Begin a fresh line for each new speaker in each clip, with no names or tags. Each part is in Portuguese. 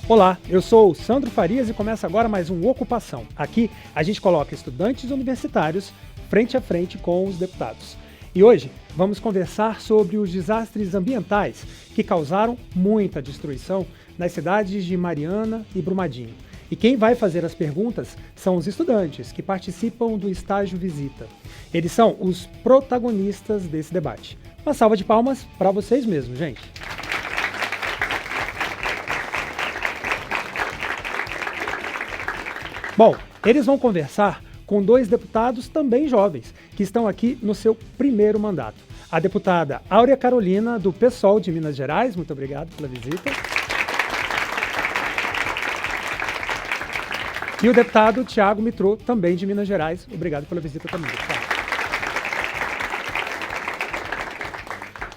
Olá, eu sou o Sandro Farias e começa agora mais um Ocupação. Aqui a gente coloca estudantes universitários frente a frente com os deputados. E hoje vamos conversar sobre os desastres ambientais que causaram muita destruição nas cidades de Mariana e Brumadinho. E quem vai fazer as perguntas são os estudantes que participam do estágio Visita. Eles são os protagonistas desse debate. Uma salva de palmas para vocês mesmos, gente. Bom, eles vão conversar com dois deputados também jovens, que estão aqui no seu primeiro mandato. A deputada Áurea Carolina, do PSOL de Minas Gerais, muito obrigado pela visita. E o deputado Thiago Mitrô, também de Minas Gerais, obrigado pela visita também, deputado.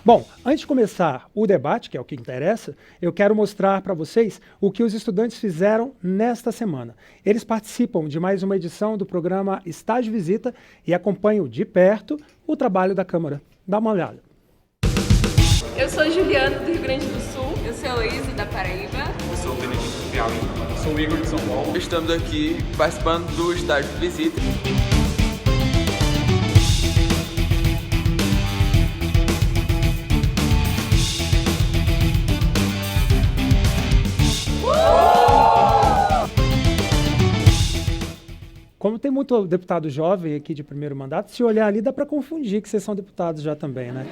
Bom, antes de começar o debate, que é o que interessa, eu quero mostrar para vocês o que os estudantes fizeram nesta semana. Eles participam de mais uma edição do programa Estágio Visita e acompanham de perto o trabalho da Câmara. Dá uma olhada.
Eu sou Juliana, do Rio Grande do Sul. Eu sou a Heloísa, da Paraíba.
Eu sou o Benedito do Piauí. Eu sou o Igor de São Paulo.
Estamos aqui participando do Estágio Visita.
Como tem muito deputado jovem aqui de primeiro mandato, se olhar ali dá para confundir que vocês são deputados já também, né?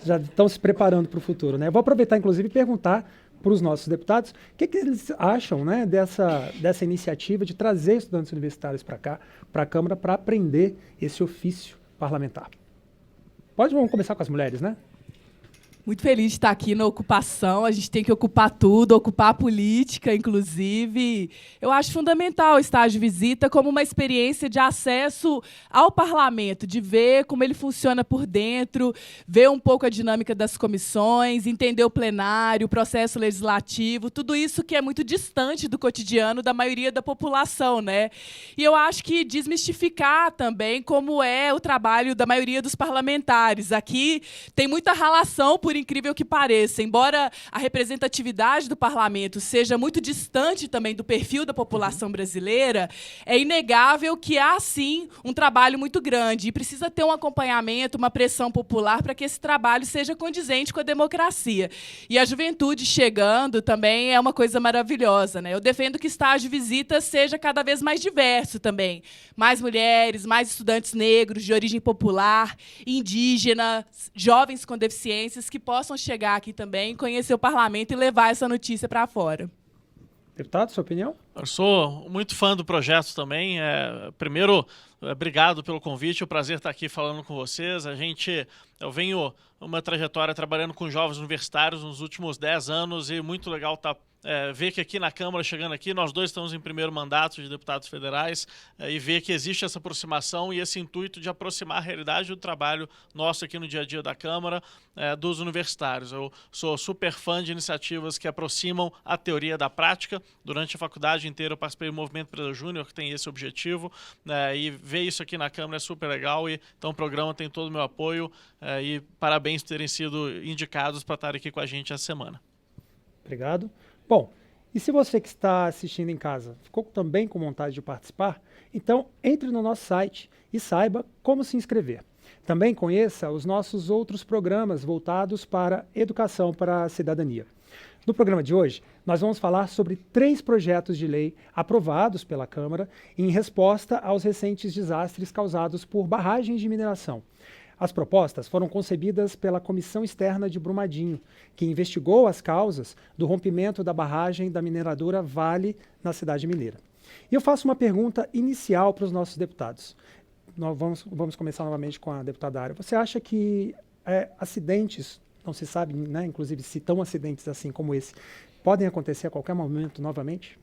Já estão se preparando para o futuro, né? Eu vou aproveitar, inclusive, e perguntar para os nossos deputados o que eles acham, né, dessa iniciativa de trazer estudantes universitários para cá, para a Câmara, para aprender esse ofício parlamentar. Vamos começar com as mulheres, né?
Muito feliz de estar aqui na ocupação. A gente tem que ocupar tudo, ocupar a política, inclusive. Eu acho fundamental o estágio Visita como uma experiência de acesso ao parlamento, de ver como ele funciona por dentro, ver um pouco a dinâmica das comissões, entender o plenário, o processo legislativo, tudo isso que é muito distante do cotidiano da maioria da população, né? E eu acho que desmistificar também como é o trabalho da maioria dos parlamentares. Aqui tem muita relação, por incrível que pareça, embora a representatividade do parlamento seja muito distante também do perfil da população brasileira, é inegável que há, sim, um trabalho muito grande e precisa ter um acompanhamento, uma pressão popular para que esse trabalho seja condizente com a democracia. E a juventude chegando também é uma coisa maravilhosa, né? Eu defendo que o estágio Visita seja cada vez mais diverso também. Mais mulheres, mais estudantes negros, de origem popular, indígena, jovens com deficiências, que possam chegar aqui também, conhecer o parlamento e levar essa notícia para fora.
Deputado, sua opinião?
Eu sou muito fã do projeto também. Primeiro, obrigado pelo convite, é um prazer estar aqui falando com vocês. Eu venho uma trajetória trabalhando com jovens universitários nos últimos 10 anos e muito legal ver que aqui na Câmara, chegando aqui, nós dois estamos em primeiro mandato de deputados federais e ver que existe essa aproximação e esse intuito de aproximar a realidade do trabalho nosso aqui no dia a dia da Câmara dos universitários. Eu sou super fã de iniciativas que aproximam a teoria da prática. Durante a faculdade inteira eu participei do Movimento Empresa Júnior, que tem esse objetivo, e ver isso aqui na Câmara é super legal. Então o programa tem todo o meu apoio e parabéns por terem sido indicados para estar aqui com a gente essa semana.
Obrigado. Bom, e se você que está assistindo em casa ficou também com vontade de participar, então entre no nosso site e saiba como se inscrever. Também conheça os nossos outros programas voltados para educação para a cidadania. No programa de hoje, nós vamos falar sobre 3 projetos de lei aprovados pela Câmara em resposta aos recentes desastres causados por barragens de mineração. As propostas foram concebidas pela Comissão Externa de Brumadinho, que investigou as causas do rompimento da barragem da mineradora Vale na cidade mineira. E eu faço uma pergunta inicial para os nossos deputados. Nós vamos começar novamente com a deputada Áurea. Você acha que acidentes, não se sabe, né, inclusive se tão acidentes assim como esse, podem acontecer a qualquer momento novamente?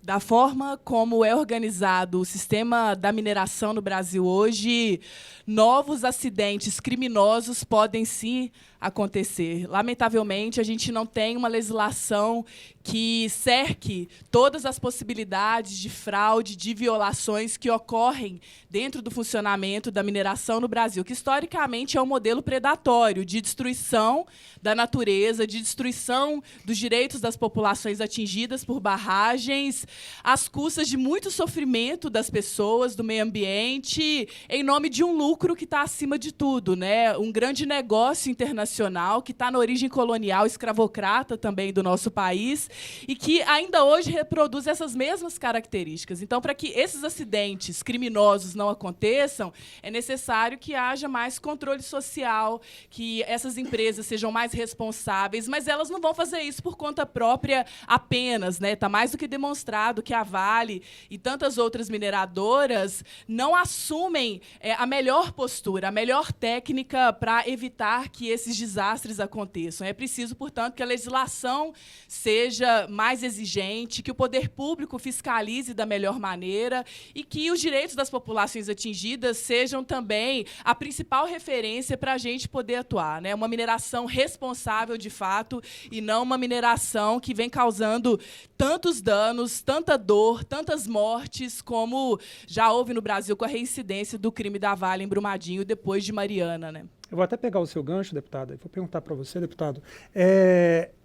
Da forma como é organizado o sistema da mineração no Brasil hoje, novos acidentes criminosos podem sim acontecer. Lamentavelmente, a gente não tem uma legislação que cerque todas as possibilidades de fraude, de violações que ocorrem dentro do funcionamento da mineração no Brasil, que historicamente é um modelo predatório de destruição da natureza, de destruição dos direitos das populações atingidas por barragens, às custas de muito sofrimento das pessoas, do meio ambiente, em nome de um lucro que está acima de tudo, né? Um grande negócio internacional que está na origem colonial, escravocrata também do nosso país, e que ainda hoje reproduz essas mesmas características. Então, para que esses acidentes criminosos não aconteçam, é necessário que haja mais controle social, que essas empresas sejam mais responsáveis, mas elas não vão fazer isso por conta própria apenas, né? Está mais do que demonstrado que a Vale e tantas outras mineradoras não assumem a melhor postura, a melhor técnica para evitar que esses desastres aconteçam. É preciso, portanto, que a legislação seja mais exigente, que o poder público fiscalize da melhor maneira e que os direitos das populações atingidas sejam também a principal referência para a gente poder atuar, né? Uma mineração responsável, de fato, e não uma mineração que vem causando tantos danos, tanta dor, tantas mortes, como já houve no Brasil com a reincidência do crime da Vale em Brumadinho depois de Mariana, né?
Eu vou até pegar o seu gancho, deputada, e vou perguntar para você, deputado,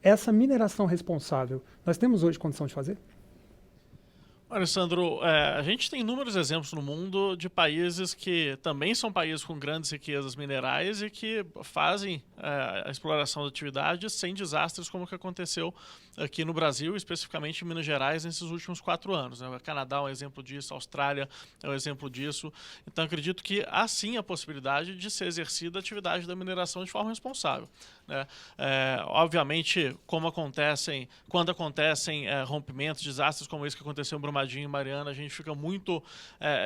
essa mineração responsável, nós temos hoje condição de fazer?
Olha, Sandro, a gente tem inúmeros exemplos no mundo de países que também são países com grandes riquezas minerais e que fazem a exploração da atividade sem desastres como o que aconteceu aqui no Brasil, especificamente em Minas Gerais, nesses últimos 4 anos. Né? O Canadá é um exemplo disso, a Austrália é um exemplo disso. Então, acredito que há sim a possibilidade de ser exercida a atividade da mineração de forma responsável. Né? Obviamente, quando acontecem rompimentos, desastres como esse que aconteceu em Brumadinho e Mariana, a gente fica muito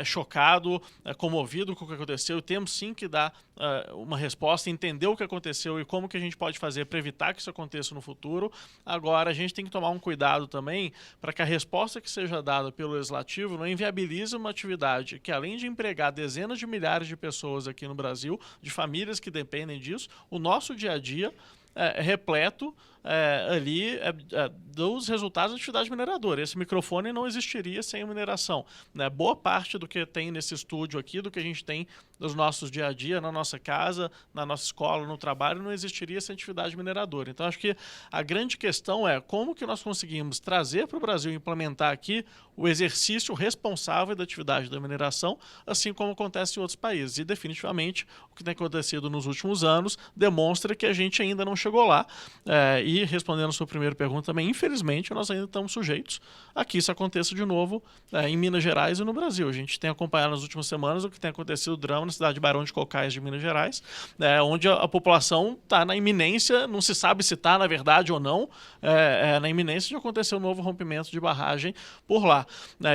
chocado, comovido com o que aconteceu, e temos sim que dar uma resposta, entender o que aconteceu e como que a gente pode fazer para evitar que isso aconteça no futuro. Agora, a gente tem que tomar um cuidado também para que a resposta que seja dada pelo Legislativo não inviabilize uma atividade que, além de empregar dezenas de milhares de pessoas aqui no Brasil, de famílias que dependem disso, o nosso dia a dia é repleto dos resultados da atividade mineradora. Esse microfone não existiria sem a mineração. Né? Boa parte do que tem nesse estúdio aqui, do que a gente tem nos nossos dia a dia, na nossa casa, na nossa escola, no trabalho, não existiria sem atividade mineradora. Então, acho que a grande questão é como que nós conseguimos trazer para o Brasil e implementar aqui o exercício responsável da atividade da mineração, assim como acontece em outros países. E, definitivamente, o que tem acontecido nos últimos anos demonstra que a gente ainda não chegou lá. E, respondendo a sua primeira pergunta também, infelizmente, nós ainda estamos sujeitos a que isso aconteça de novo em Minas Gerais e no Brasil. A gente tem acompanhado nas últimas semanas o que tem acontecido, o drama na cidade de Barão de Cocais, de Minas Gerais, onde a população está na iminência, não se sabe se está, na verdade, ou não, na iminência de acontecer um novo rompimento de barragem por lá.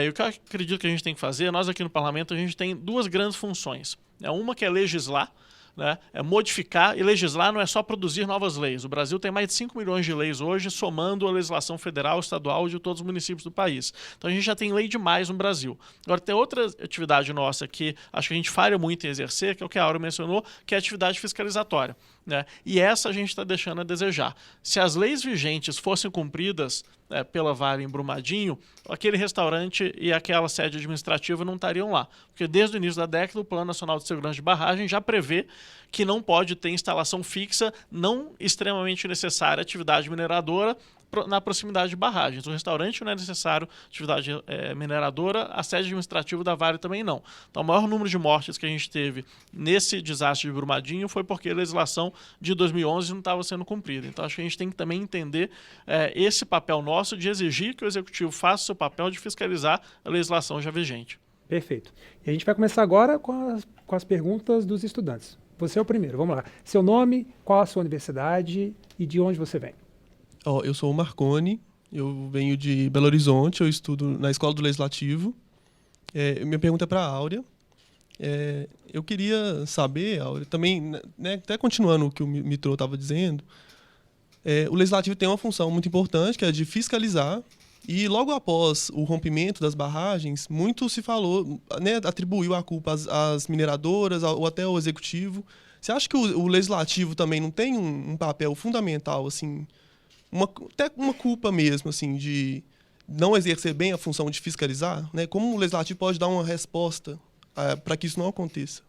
E o que eu acredito que a gente tem que fazer, nós aqui no Parlamento, a gente tem 2 grandes funções. Uma que é legislar, né? É modificar, e legislar não é só produzir novas leis. O Brasil tem mais de 5 milhões de leis hoje, somando a legislação federal, estadual e de todos os municípios do país. Então a gente já tem lei demais no Brasil. Agora tem outra atividade nossa que acho que a gente falha muito em exercer, que é o que a Áurea mencionou, que é a atividade fiscalizatória. Né? E essa a gente está deixando a desejar. Se as leis vigentes fossem cumpridas pela Vale em Brumadinho, aquele restaurante e aquela sede administrativa não estariam lá. Porque desde o início da década, o Plano Nacional de Segurança de Barragem já prevê que não pode ter instalação fixa, não extremamente necessária atividade mineradora na proximidade de barragens. O restaurante não é necessário atividade mineradora, a sede administrativa da Vale também não. Então, o maior número de mortes que a gente teve nesse desastre de Brumadinho foi porque a legislação de 2011 não estava sendo cumprida. Então, acho que a gente tem que também entender esse papel nosso de exigir que o Executivo faça o seu papel de fiscalizar a legislação já vigente.
Perfeito. E a gente vai começar agora com as perguntas dos estudantes. Você é o primeiro, vamos lá. Seu nome, qual a sua universidade e de onde você vem?
Eu sou o Marconi, eu venho de Belo Horizonte, eu estudo na Escola do Legislativo. Minha pergunta é para a Áurea. Eu queria saber, Áurea, também, né, até continuando o que o Mitrô estava dizendo, o Legislativo tem uma função muito importante, que é de fiscalizar E logo após o rompimento das barragens, muito se falou, né, atribuiu a culpa às mineradoras ou até ao executivo. Você acha que o legislativo também não tem um papel fundamental, assim, até uma culpa mesmo, assim, de não exercer bem a função de fiscalizar, né? Como o legislativo pode dar uma resposta para que isso não aconteça?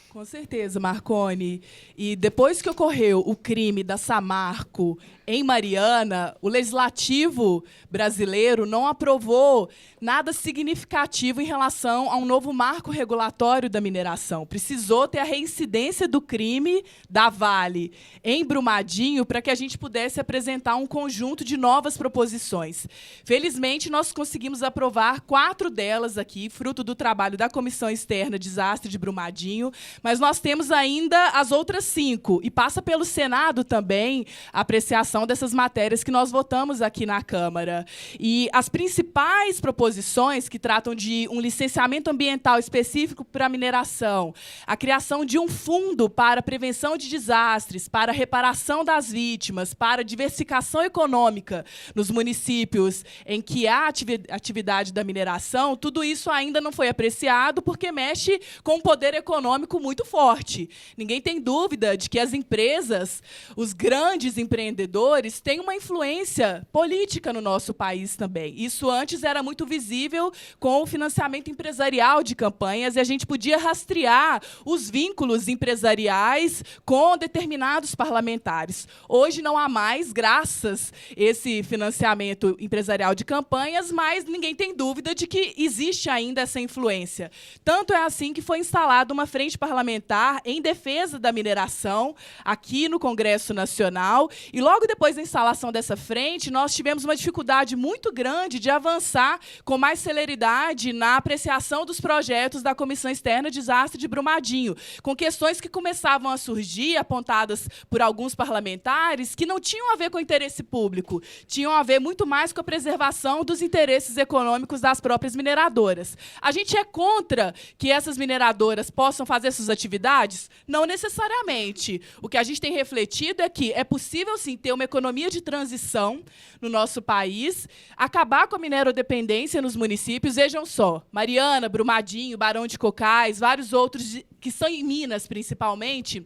Com certeza, Marconi. E depois que ocorreu o crime da Samarco em Mariana, o legislativo brasileiro não aprovou nada significativo em relação a um novo marco regulatório da mineração. Precisou ter a reincidência do crime da Vale em Brumadinho para que a gente pudesse apresentar um conjunto de novas proposições. Felizmente, nós conseguimos aprovar 4 delas aqui, fruto do trabalho da Comissão Externa Desastre de Brumadinho, mas nós temos ainda as outras 5, e passa pelo Senado também a apreciação dessas matérias que nós votamos aqui na Câmara. E as principais proposições que tratam de um licenciamento ambiental específico para a mineração, a criação de um fundo para prevenção de desastres, para reparação das vítimas, para diversificação econômica nos municípios em que há atividade da mineração, tudo isso ainda não foi apreciado porque mexe com um poder econômico muito forte. Ninguém tem dúvida de que as empresas, os grandes empreendedores, têm uma influência política no nosso país também. Isso antes era muito visível com o financiamento empresarial de campanhas e a gente podia rastrear os vínculos empresariais com determinados parlamentares. Hoje não há mais, graças a esse financiamento empresarial de campanhas, mas ninguém tem dúvida de que existe ainda essa influência. Tanto é assim que foi instalada uma frente parlamentar em defesa da mineração aqui no Congresso Nacional e logo depois da instalação dessa frente, nós tivemos uma dificuldade muito grande de avançar com mais celeridade na apreciação dos projetos da Comissão Externa Desastre de Brumadinho, com questões que começavam a surgir, apontadas por alguns parlamentares, que não tinham a ver com o interesse público, tinham a ver muito mais com a preservação dos interesses econômicos das próprias mineradoras. A gente é contra que essas mineradoras possam fazer suas atividades? Não necessariamente. O que a gente tem refletido é que é possível, sim, ter uma economia de transição no nosso país, acabar com a minerodependência nos municípios. Vejam só, Mariana, Brumadinho, Barão de Cocais, vários outros que são em Minas, principalmente,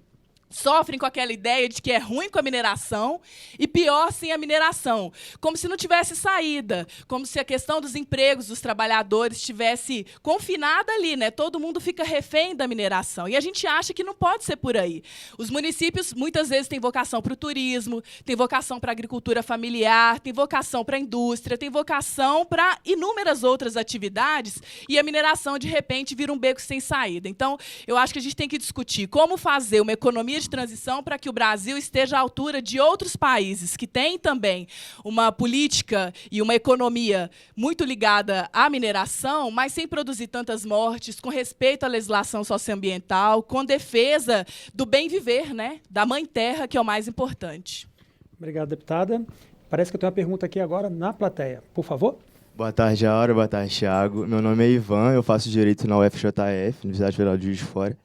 sofrem com aquela ideia de que é ruim com a mineração e pior sem a mineração. Como se não tivesse saída, como se a questão dos empregos dos trabalhadores estivesse confinada ali, né? Todo mundo fica refém da mineração. E a gente acha que não pode ser por aí. Os municípios, muitas vezes, têm vocação para o turismo, têm vocação para a agricultura familiar, têm vocação para a indústria, têm vocação para inúmeras outras atividades, e a mineração, de repente, vira um beco sem saída. Então, eu acho que a gente tem que discutir como fazer uma economia de transição para que o Brasil esteja à altura de outros países que têm também uma política e uma economia muito ligada à mineração, mas sem produzir tantas mortes, com respeito à legislação socioambiental, com defesa do bem viver, né, da mãe terra, que é o mais importante.
Obrigado, deputada. Parece que eu tenho uma pergunta aqui agora na plateia. Por favor.
Boa tarde, Aura. Boa tarde, Thiago. Meu nome é Ivan, eu faço Direito na UFJF, Universidade Federal de Juiz de Fora.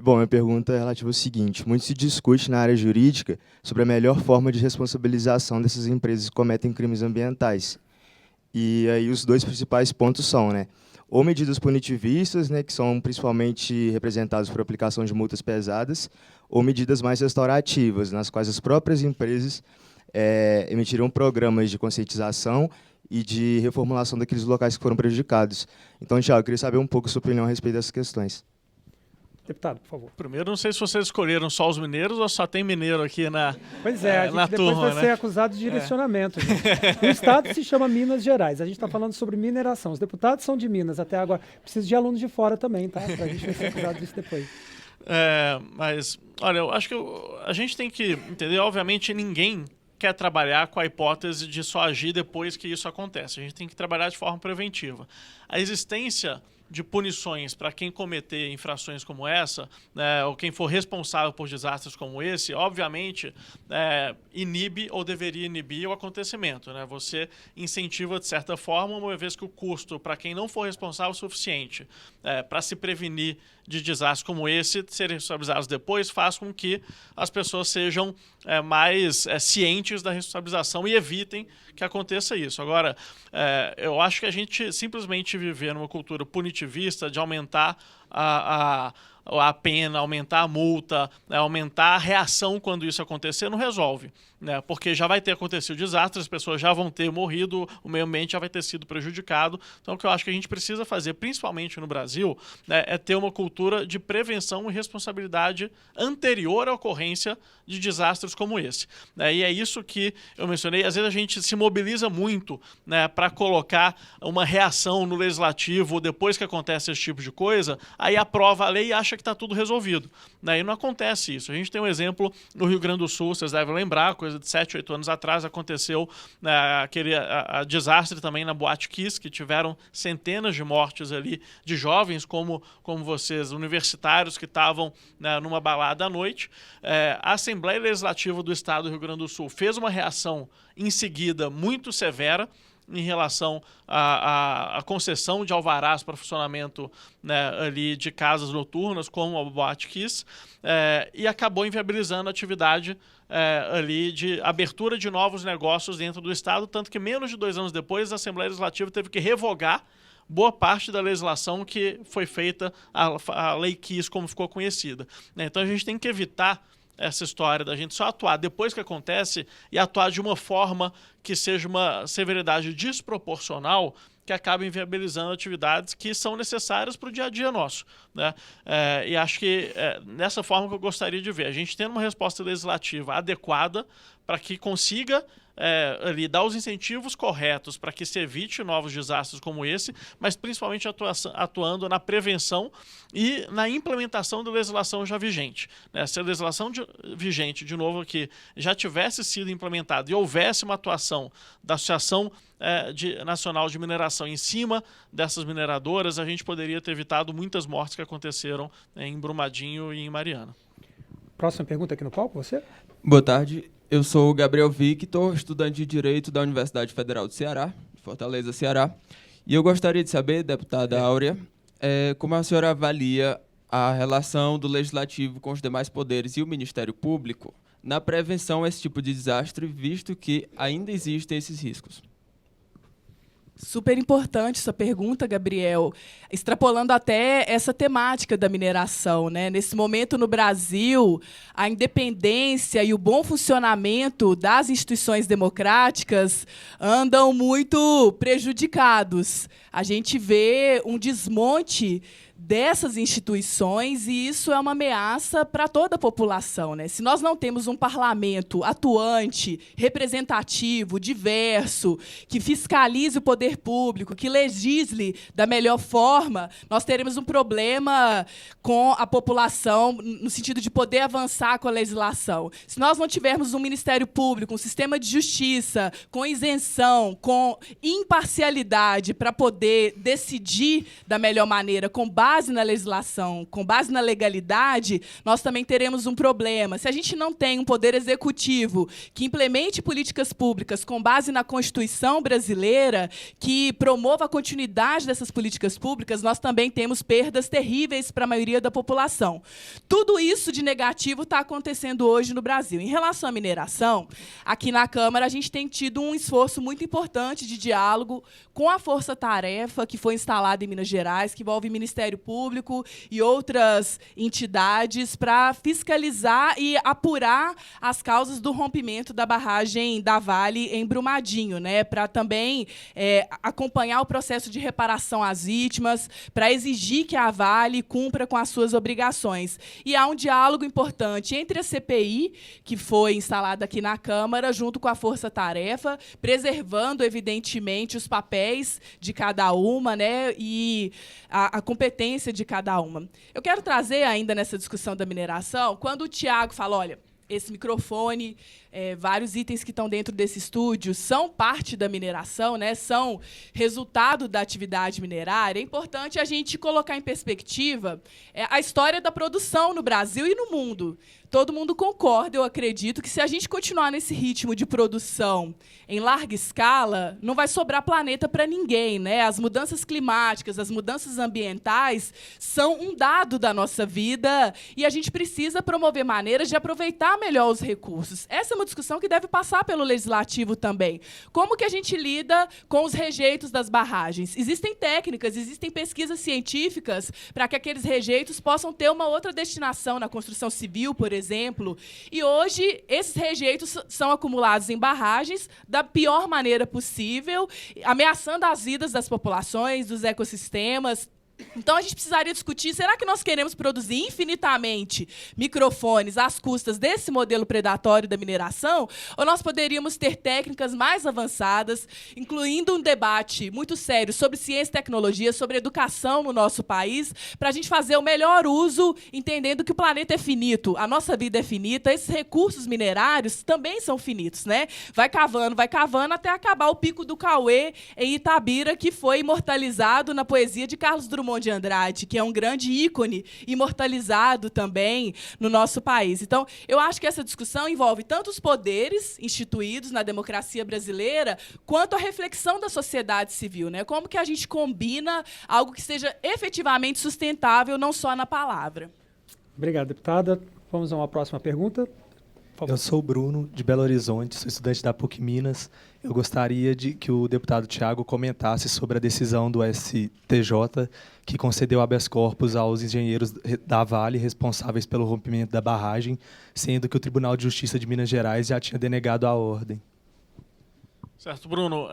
Bom, minha pergunta é relativa ao seguinte: muito se discute na área jurídica sobre a melhor forma de responsabilização dessas empresas que cometem crimes ambientais. E aí os 2 principais pontos são, né, ou medidas punitivistas, né, que são principalmente representadas por aplicação de multas pesadas, ou medidas mais restaurativas, nas quais as próprias empresas emitirão programas de conscientização e de reformulação daqueles locais que foram prejudicados. Então, Thiago, eu queria saber um pouco a sua opinião a respeito dessas questões.
Deputado, por favor.
Primeiro, não sei se vocês escolheram só os mineiros ou só tem mineiro aqui na
Pois é, a gente depois
turma,
vai ser acusado de direcionamento. O Estado se chama Minas Gerais. A gente está falando sobre mineração. Os deputados são de Minas até agora. Precisa de alunos de fora também, tá? Para a gente vai ser acusado disso depois.
Mas, olha, eu acho que a gente tem que entender, obviamente, ninguém quer trabalhar com a hipótese de só agir depois que isso acontece. A gente tem que trabalhar de forma preventiva. A existência de punições para quem cometer infrações como essa, né, ou quem for responsável por desastres como esse, obviamente inibe ou deveria inibir o acontecimento, né? Você incentiva de certa forma, uma vez que o custo para quem não for responsável é suficiente para se prevenir de desastres como esse serem responsabilizados depois, faz com que as pessoas sejam mais cientes da responsabilização e evitem que aconteça isso. Agora, eu acho que a gente simplesmente viver numa cultura punitivista de aumentar a pena, aumentar a multa, aumentar a reação quando isso acontecer, não resolve, né? Porque já vai ter acontecido desastre, as pessoas já vão ter morrido, o meio ambiente já vai ter sido prejudicado. Então, o que eu acho que a gente precisa fazer, principalmente no Brasil, né, é ter uma cultura de prevenção e responsabilidade anterior à ocorrência de desastres como esse, né? E é isso que eu mencionei. Às vezes a gente se mobiliza muito, né, para colocar uma reação no legislativo depois que acontece esse tipo de coisa, aí aprova a lei e acha que está tudo resolvido, né? E não acontece isso. A gente tem um exemplo no Rio Grande do Sul, vocês devem lembrar, coisa de 7, 8 anos atrás aconteceu, né, aquele desastre também na Boate Kiss, que tiveram centenas de mortes ali de jovens como vocês, universitários que estavam, né, numa balada à noite. A Assembleia Legislativa do Estado do Rio Grande do Sul fez uma reação em seguida muito severa em relação à concessão de alvarás para funcionamento, né, ali de casas noturnas, como a Boate Kiss, e acabou inviabilizando a atividade ali de abertura de novos negócios dentro do Estado, tanto que menos de 2 anos depois a Assembleia Legislativa teve que revogar boa parte da legislação que foi feita, a Lei Kiss, como ficou conhecida, né? Então a gente tem que evitar essa história da gente só atuar depois que acontece e atuar de uma forma que seja uma severidade desproporcional, que acaba inviabilizando atividades que são necessárias para o dia a dia nosso, né? E acho que nessa forma que eu gostaria de ver, a gente tendo uma resposta legislativa adequada para que consiga ali dar os incentivos corretos para que se evite novos desastres como esse, mas principalmente atuando na prevenção e na implementação da legislação já vigente, né? Se a legislação vigente, de novo aqui, já tivesse sido implementada e houvesse uma atuação da Associação Nacional de Mineração em cima dessas mineradoras, a gente poderia ter evitado muitas mortes que aconteceram em Brumadinho e em Mariana.
Próxima pergunta aqui no palco, você?
Boa tarde. Eu sou o Gabriel Victor, estudante de Direito da Universidade Federal do Ceará, Fortaleza, Ceará. E eu gostaria de saber, deputada Áurea, como a senhora avalia a relação do Legislativo com os demais poderes e o Ministério Público na prevenção a esse tipo de desastre, visto que ainda existem esses riscos.
Super importante essa pergunta, Gabriel, extrapolando até essa temática da mineração, né? Nesse momento no Brasil, a independência e o bom funcionamento das instituições democráticas andam muito prejudicados. A gente vê um desmonte dessas instituições, e isso é uma ameaça para toda a população, né? Se nós não temos um parlamento atuante, representativo, diverso, que fiscalize o poder público, que legisle da melhor forma, nós teremos um problema com a população no sentido de poder avançar com a legislação. Se nós não tivermos um Ministério Público, um sistema de justiça com isenção, com imparcialidade para poder decidir da melhor maneira, com base na legislação, com base na legalidade, nós também teremos um problema. Se a gente não tem um poder executivo que implemente políticas públicas com base na Constituição brasileira, que promova a continuidade dessas políticas públicas, nós também temos perdas terríveis para a maioria da população. Tudo isso de negativo está acontecendo hoje no Brasil. Em relação à mineração, aqui na Câmara a gente tem tido um esforço muito importante de diálogo com a força-tarefa que foi instalada em Minas Gerais, que envolve o Ministério Público e outras entidades, para fiscalizar e apurar as causas do rompimento da barragem da Vale em Brumadinho, né? Para também acompanhar o processo de reparação às vítimas, para exigir que a Vale cumpra com as suas obrigações. E há um diálogo importante entre a CPI, que foi instalada aqui na Câmara, junto com a força-tarefa, preservando, evidentemente, os papéis de cada uma, né? E a competência de cada uma. Eu quero trazer ainda nessa discussão da mineração, quando o Tiago fala, olha, esse microfone vários itens que estão dentro desse estúdio são parte da mineração, né, são resultado da atividade minerária, é importante a gente colocar em perspectiva a história da produção no Brasil e no mundo. Todo mundo concorda, eu acredito, que se a gente continuar nesse ritmo de produção em larga escala, não vai sobrar planeta para ninguém, né? As mudanças climáticas, as mudanças ambientais são um dado da nossa vida e a gente precisa promover maneiras de aproveitar melhor os recursos. Essa é uma discussão que deve passar pelo legislativo também. Como que a gente lida com os rejeitos das barragens? Existem técnicas, existem pesquisas científicas para que aqueles rejeitos possam ter uma outra destinação na construção civil, por exemplo. E hoje, esses rejeitos são acumulados em barragens da pior maneira possível, ameaçando as vidas das populações, dos ecossistemas. Então, a gente precisaria discutir, será que nós queremos produzir infinitamente microfones às custas desse modelo predatório da mineração? Ou nós poderíamos ter técnicas mais avançadas, incluindo um debate muito sério sobre ciência e tecnologia, sobre educação no nosso país, para a gente fazer o melhor uso, entendendo que o planeta é finito, a nossa vida é finita, esses recursos minerários também são finitos, né? Vai cavando até acabar o Pico do Cauê em Itabira, que foi imortalizado na poesia de Carlos Drummond de Andrade, que é um grande ícone imortalizado também no nosso país. Então, eu acho que essa discussão envolve tanto os poderes instituídos na democracia brasileira, quanto a reflexão da sociedade civil, né? Como que a gente combina algo que seja efetivamente sustentável, não só na palavra.
Obrigado, deputada. Vamos a uma próxima pergunta.
Eu sou o Bruno, de Belo Horizonte, sou estudante da PUC Minas. Eu gostaria de que o deputado Thiago comentasse sobre a decisão do STJ que concedeu habeas corpus aos engenheiros da Vale responsáveis pelo rompimento da barragem, sendo que o Tribunal de Justiça de Minas Gerais já tinha denegado a ordem.
Certo, Bruno.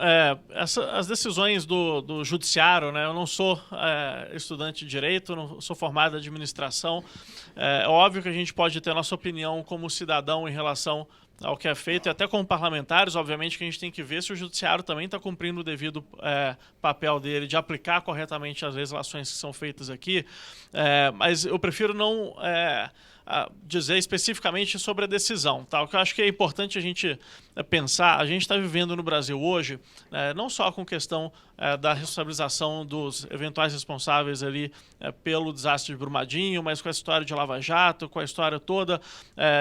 As decisões do judiciário, né? Eu não sou estudante de direito, não sou formado em administração. É óbvio que a gente pode ter a nossa opinião como cidadão em relação ao que é feito, e até como parlamentares, obviamente, que a gente tem que ver se o judiciário também está cumprindo o devido papel dele de aplicar corretamente as legislações que são feitas aqui. Mas eu prefiro não dizer especificamente sobre a decisão. Tá? O que eu acho que é importante a gente pensar, a gente está vivendo no Brasil hoje, não só com questão da responsabilização dos eventuais responsáveis ali pelo desastre de Brumadinho, mas com a história de Lava Jato, com a história toda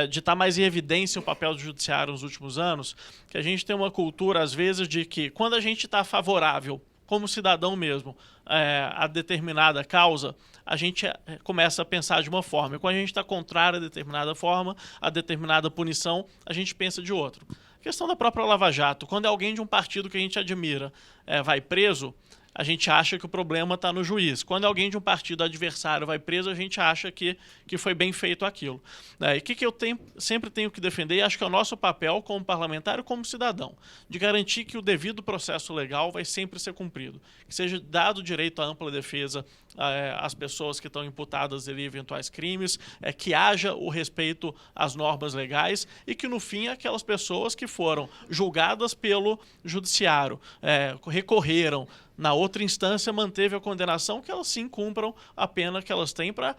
de estar mais em evidência o papel do judiciário nos últimos anos, que a gente tem uma cultura, às vezes, de que quando a gente está favorável, como cidadão mesmo, a determinada causa, a gente começa a pensar de uma forma. E quando a gente está contrário a determinada forma, a determinada punição, a gente pensa de outro. A questão da própria Lava Jato, quando alguém de um partido que a gente admira vai preso, a gente acha que o problema está no juiz. Quando alguém de um partido adversário vai preso, a gente acha que foi bem feito aquilo. E o que eu sempre tenho que defender, e acho que é o nosso papel como parlamentar e como cidadão, de garantir que o devido processo legal vai sempre ser cumprido. Que seja dado o direito à ampla defesa às pessoas que estão imputadas ali eventuais crimes, que haja o respeito às normas legais e que, no fim, aquelas pessoas que foram julgadas pelo judiciário, recorreram, na outra instância manteve a condenação, que elas sim cumpram a pena que elas têm, para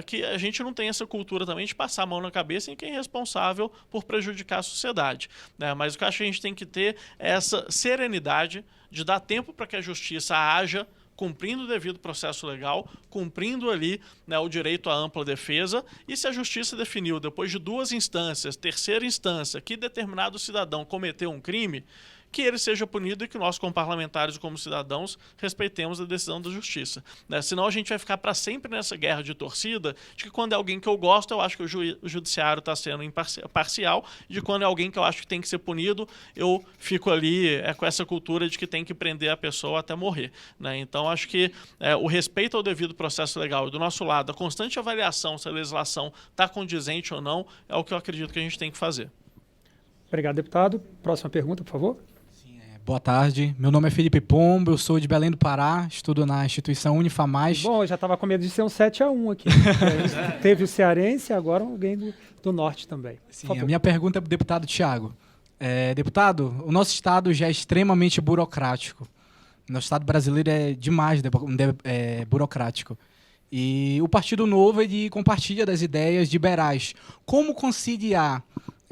que a gente não tenha essa cultura também de passar a mão na cabeça em quem é responsável por prejudicar a sociedade. Mas o que eu acho que a gente tem que ter é essa serenidade de dar tempo para que a justiça haja, cumprindo o devido processo legal, cumprindo ali, né, o direito à ampla defesa, e se a justiça definiu, depois de 2 instâncias, terceira instância, que determinado cidadão cometeu um crime, que ele seja punido e que nós, como parlamentares e como cidadãos, respeitemos a decisão da justiça. Senão a gente vai ficar para sempre nessa guerra de torcida, de que quando é alguém que eu gosto, eu acho que o judiciário está sendo parcial, e de quando é alguém que eu acho que tem que ser punido, eu fico ali com essa cultura de que tem que prender a pessoa até morrer. Então, acho que o respeito ao devido processo legal e, do nosso lado, a constante avaliação se a legislação está condizente ou não, é o que eu acredito que a gente tem que fazer.
Obrigado, deputado. Próxima pergunta, por favor.
Boa tarde, meu nome é Felipe Pombo, eu sou de Belém do Pará, estudo na instituição Unifamais.
Bom, eu já estava com medo de ser um 7-1 aqui. Teve o cearense, agora alguém do norte também.
Sim, a minha pergunta é para o deputado Thiago. Deputado, o nosso estado já é extremamente burocrático. O nosso estado brasileiro é demais burocrático. E o Partido Novo ele compartilha das ideias liberais. Como conciliar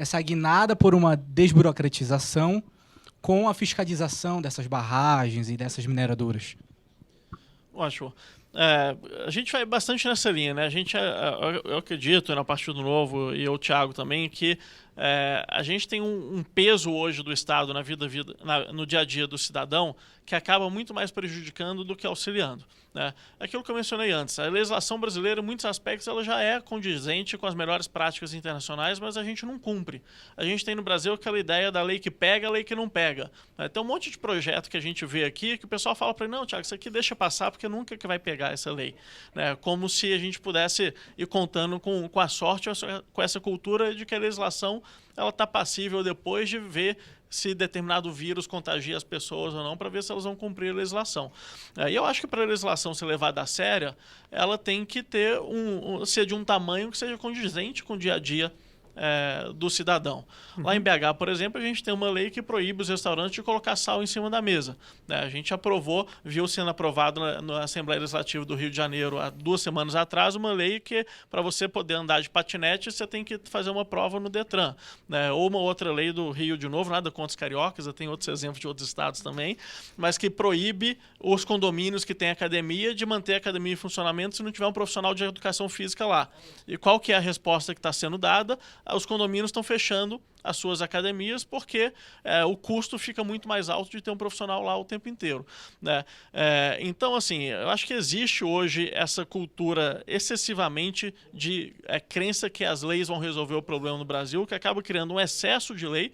essa guinada por uma desburocratização com a fiscalização dessas barragens e dessas mineradoras?
Ótimo. A gente vai bastante nessa linha, né? Eu acredito, na Partido Novo, e eu, Thiago, também, que a gente tem um peso hoje do Estado no dia a dia do cidadão que acaba muito mais prejudicando do que auxiliando, né? Aquilo que eu mencionei antes, a legislação brasileira, em muitos aspectos, ela já é condizente com as melhores práticas internacionais, mas a gente não cumpre. A gente tem no Brasil aquela ideia da lei que pega, a lei que não pega, né? Tem um monte de projeto que a gente vê aqui que o pessoal fala para ele, não, Thiago, isso aqui deixa passar porque nunca que vai pegar essa lei, né? Como se a gente pudesse ir contando com a sorte, com essa cultura de que a legislação ela está passível depois de ver se determinado vírus contagia as pessoas ou não, para ver se elas vão cumprir a legislação. E eu acho que para a legislação ser levada a séria, ela tem que ter ser de um tamanho que seja condizente com o dia a dia do cidadão. Lá em BH, por exemplo, a gente tem uma lei que proíbe os restaurantes de colocar sal em cima da mesa, né? A gente aprovou, viu sendo aprovado na Assembleia Legislativa do Rio de Janeiro há 2 semanas atrás, uma lei que para você poder andar de patinete, você tem que fazer uma prova no Detran, né? Ou uma outra lei do Rio de novo, nada contra os cariocas, eu tenho outros exemplos de outros estados também, mas que proíbe os condomínios que têm academia de manter a academia em funcionamento se não tiver um profissional de educação física lá. E qual que é a resposta que está sendo dada? Os condomínios estão fechando as suas academias porque o custo fica muito mais alto de ter um profissional lá o tempo inteiro, né? Então, assim, eu acho que existe hoje essa cultura excessivamente de crença que as leis vão resolver o problema no Brasil, que acaba criando um excesso de lei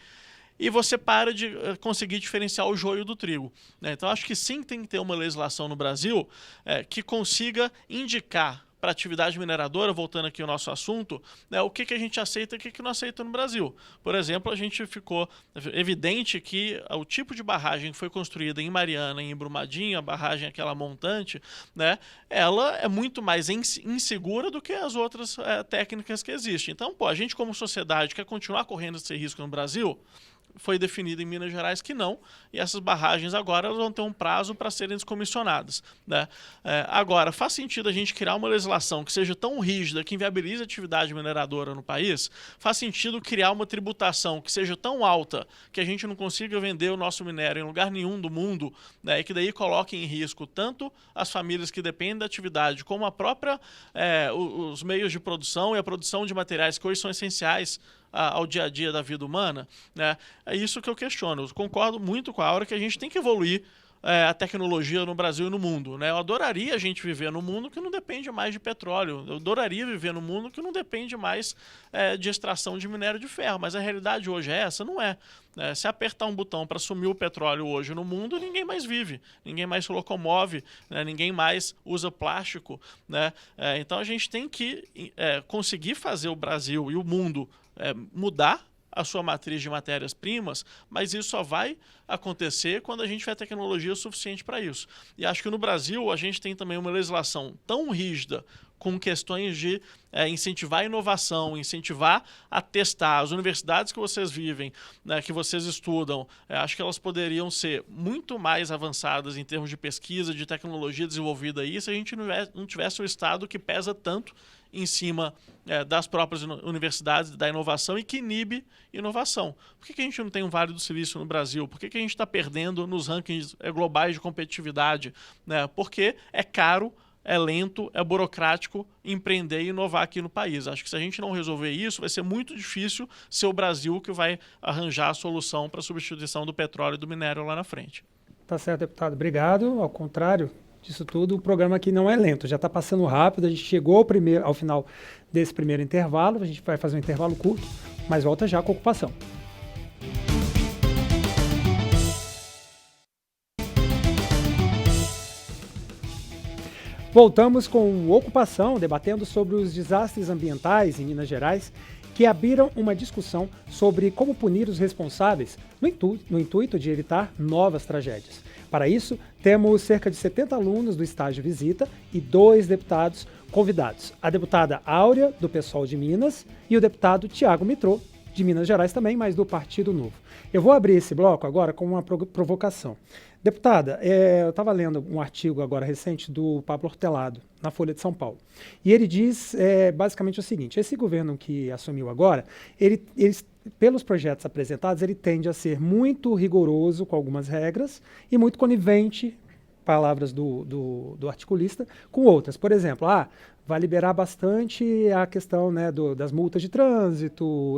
e você para de conseguir diferenciar o joio do trigo, né? Então, acho que sim, tem que ter uma legislação no Brasil que consiga indicar para a atividade mineradora, voltando aqui ao nosso assunto, né, o que a gente aceita e o que não aceita no Brasil. Por exemplo, a gente ficou evidente que o tipo de barragem que foi construída em Mariana, em Brumadinho, a barragem aquela montante, né, ela é muito mais insegura do que as outras técnicas que existem. Então, a gente como sociedade quer continuar correndo esse risco no Brasil? Foi definido em Minas Gerais que não, e essas barragens agora elas vão ter um prazo para serem descomissionadas, né? Agora, faz sentido a gente criar uma legislação que seja tão rígida, que inviabilize a atividade mineradora no país? Faz sentido criar uma tributação que seja tão alta que a gente não consiga vender o nosso minério em lugar nenhum do mundo, né? E que daí coloque em risco tanto as famílias que dependem da atividade, como a própria, os meios de produção e a produção de materiais que hoje são essenciais ao dia a dia da vida humana, né? É isso que eu questiono. Eu concordo muito com a Áurea que a gente tem que evoluir a tecnologia no Brasil e no mundo, né? Eu adoraria a gente viver num mundo que não depende mais de petróleo. Eu adoraria viver num mundo que não depende mais de extração de minério de ferro, mas a realidade hoje é essa? Não é. Se apertar um botão para sumir o petróleo hoje no mundo, ninguém mais vive, ninguém mais se locomove, né? Ninguém mais usa plástico, né? Então a gente tem que conseguir fazer o Brasil e o mundo mudar a sua matriz de matérias-primas, mas isso só vai acontecer quando a gente tiver tecnologia suficiente para isso. E acho que no Brasil a gente tem também uma legislação tão rígida com questões de incentivar a inovação, incentivar a testar. As universidades que vocês vivem, né, que vocês estudam, acho que elas poderiam ser muito mais avançadas em termos de pesquisa, de tecnologia desenvolvida aí, se a gente não tivesse um Estado que pesa tanto em cima das próprias universidades, da inovação e que inibe inovação. Por que a gente não tem um Vale do Silício no Brasil? Por que a gente está perdendo nos rankings globais de competitividade, né? Porque é caro, é lento, é burocrático empreender e inovar aqui no país. Acho que se a gente não resolver isso, vai ser muito difícil ser o Brasil que vai arranjar a solução para a substituição do petróleo e do minério lá na frente.
Tá certo, deputado. Obrigado. Ao contrário disso tudo, o programa aqui não é lento, já está passando rápido, a gente chegou ao final desse primeiro intervalo, a gente vai fazer um intervalo curto, mas volta já com a ocupação. Voltamos com Ocupação, debatendo sobre os desastres ambientais em Minas Gerais, que abriram uma discussão sobre como punir os responsáveis, no intuito de evitar novas tragédias. Para isso, temos cerca de 70 alunos do estágio Visita e 2 deputados convidados. A deputada Áurea, do PSOL de Minas, e o deputado Thiago Mitrô, de Minas Gerais também, mas do Partido Novo. Eu vou abrir esse bloco agora com uma provocação. Deputada, eu estava lendo um artigo agora recente do Pablo Hortelado, na Folha de São Paulo. E ele diz basicamente o seguinte: esse governo que assumiu agora, ele pelos projetos apresentados, ele tende a ser muito rigoroso com algumas regras e muito conivente, palavras do articulista, com outras. Por exemplo, vai liberar bastante a questão, né, das multas de trânsito,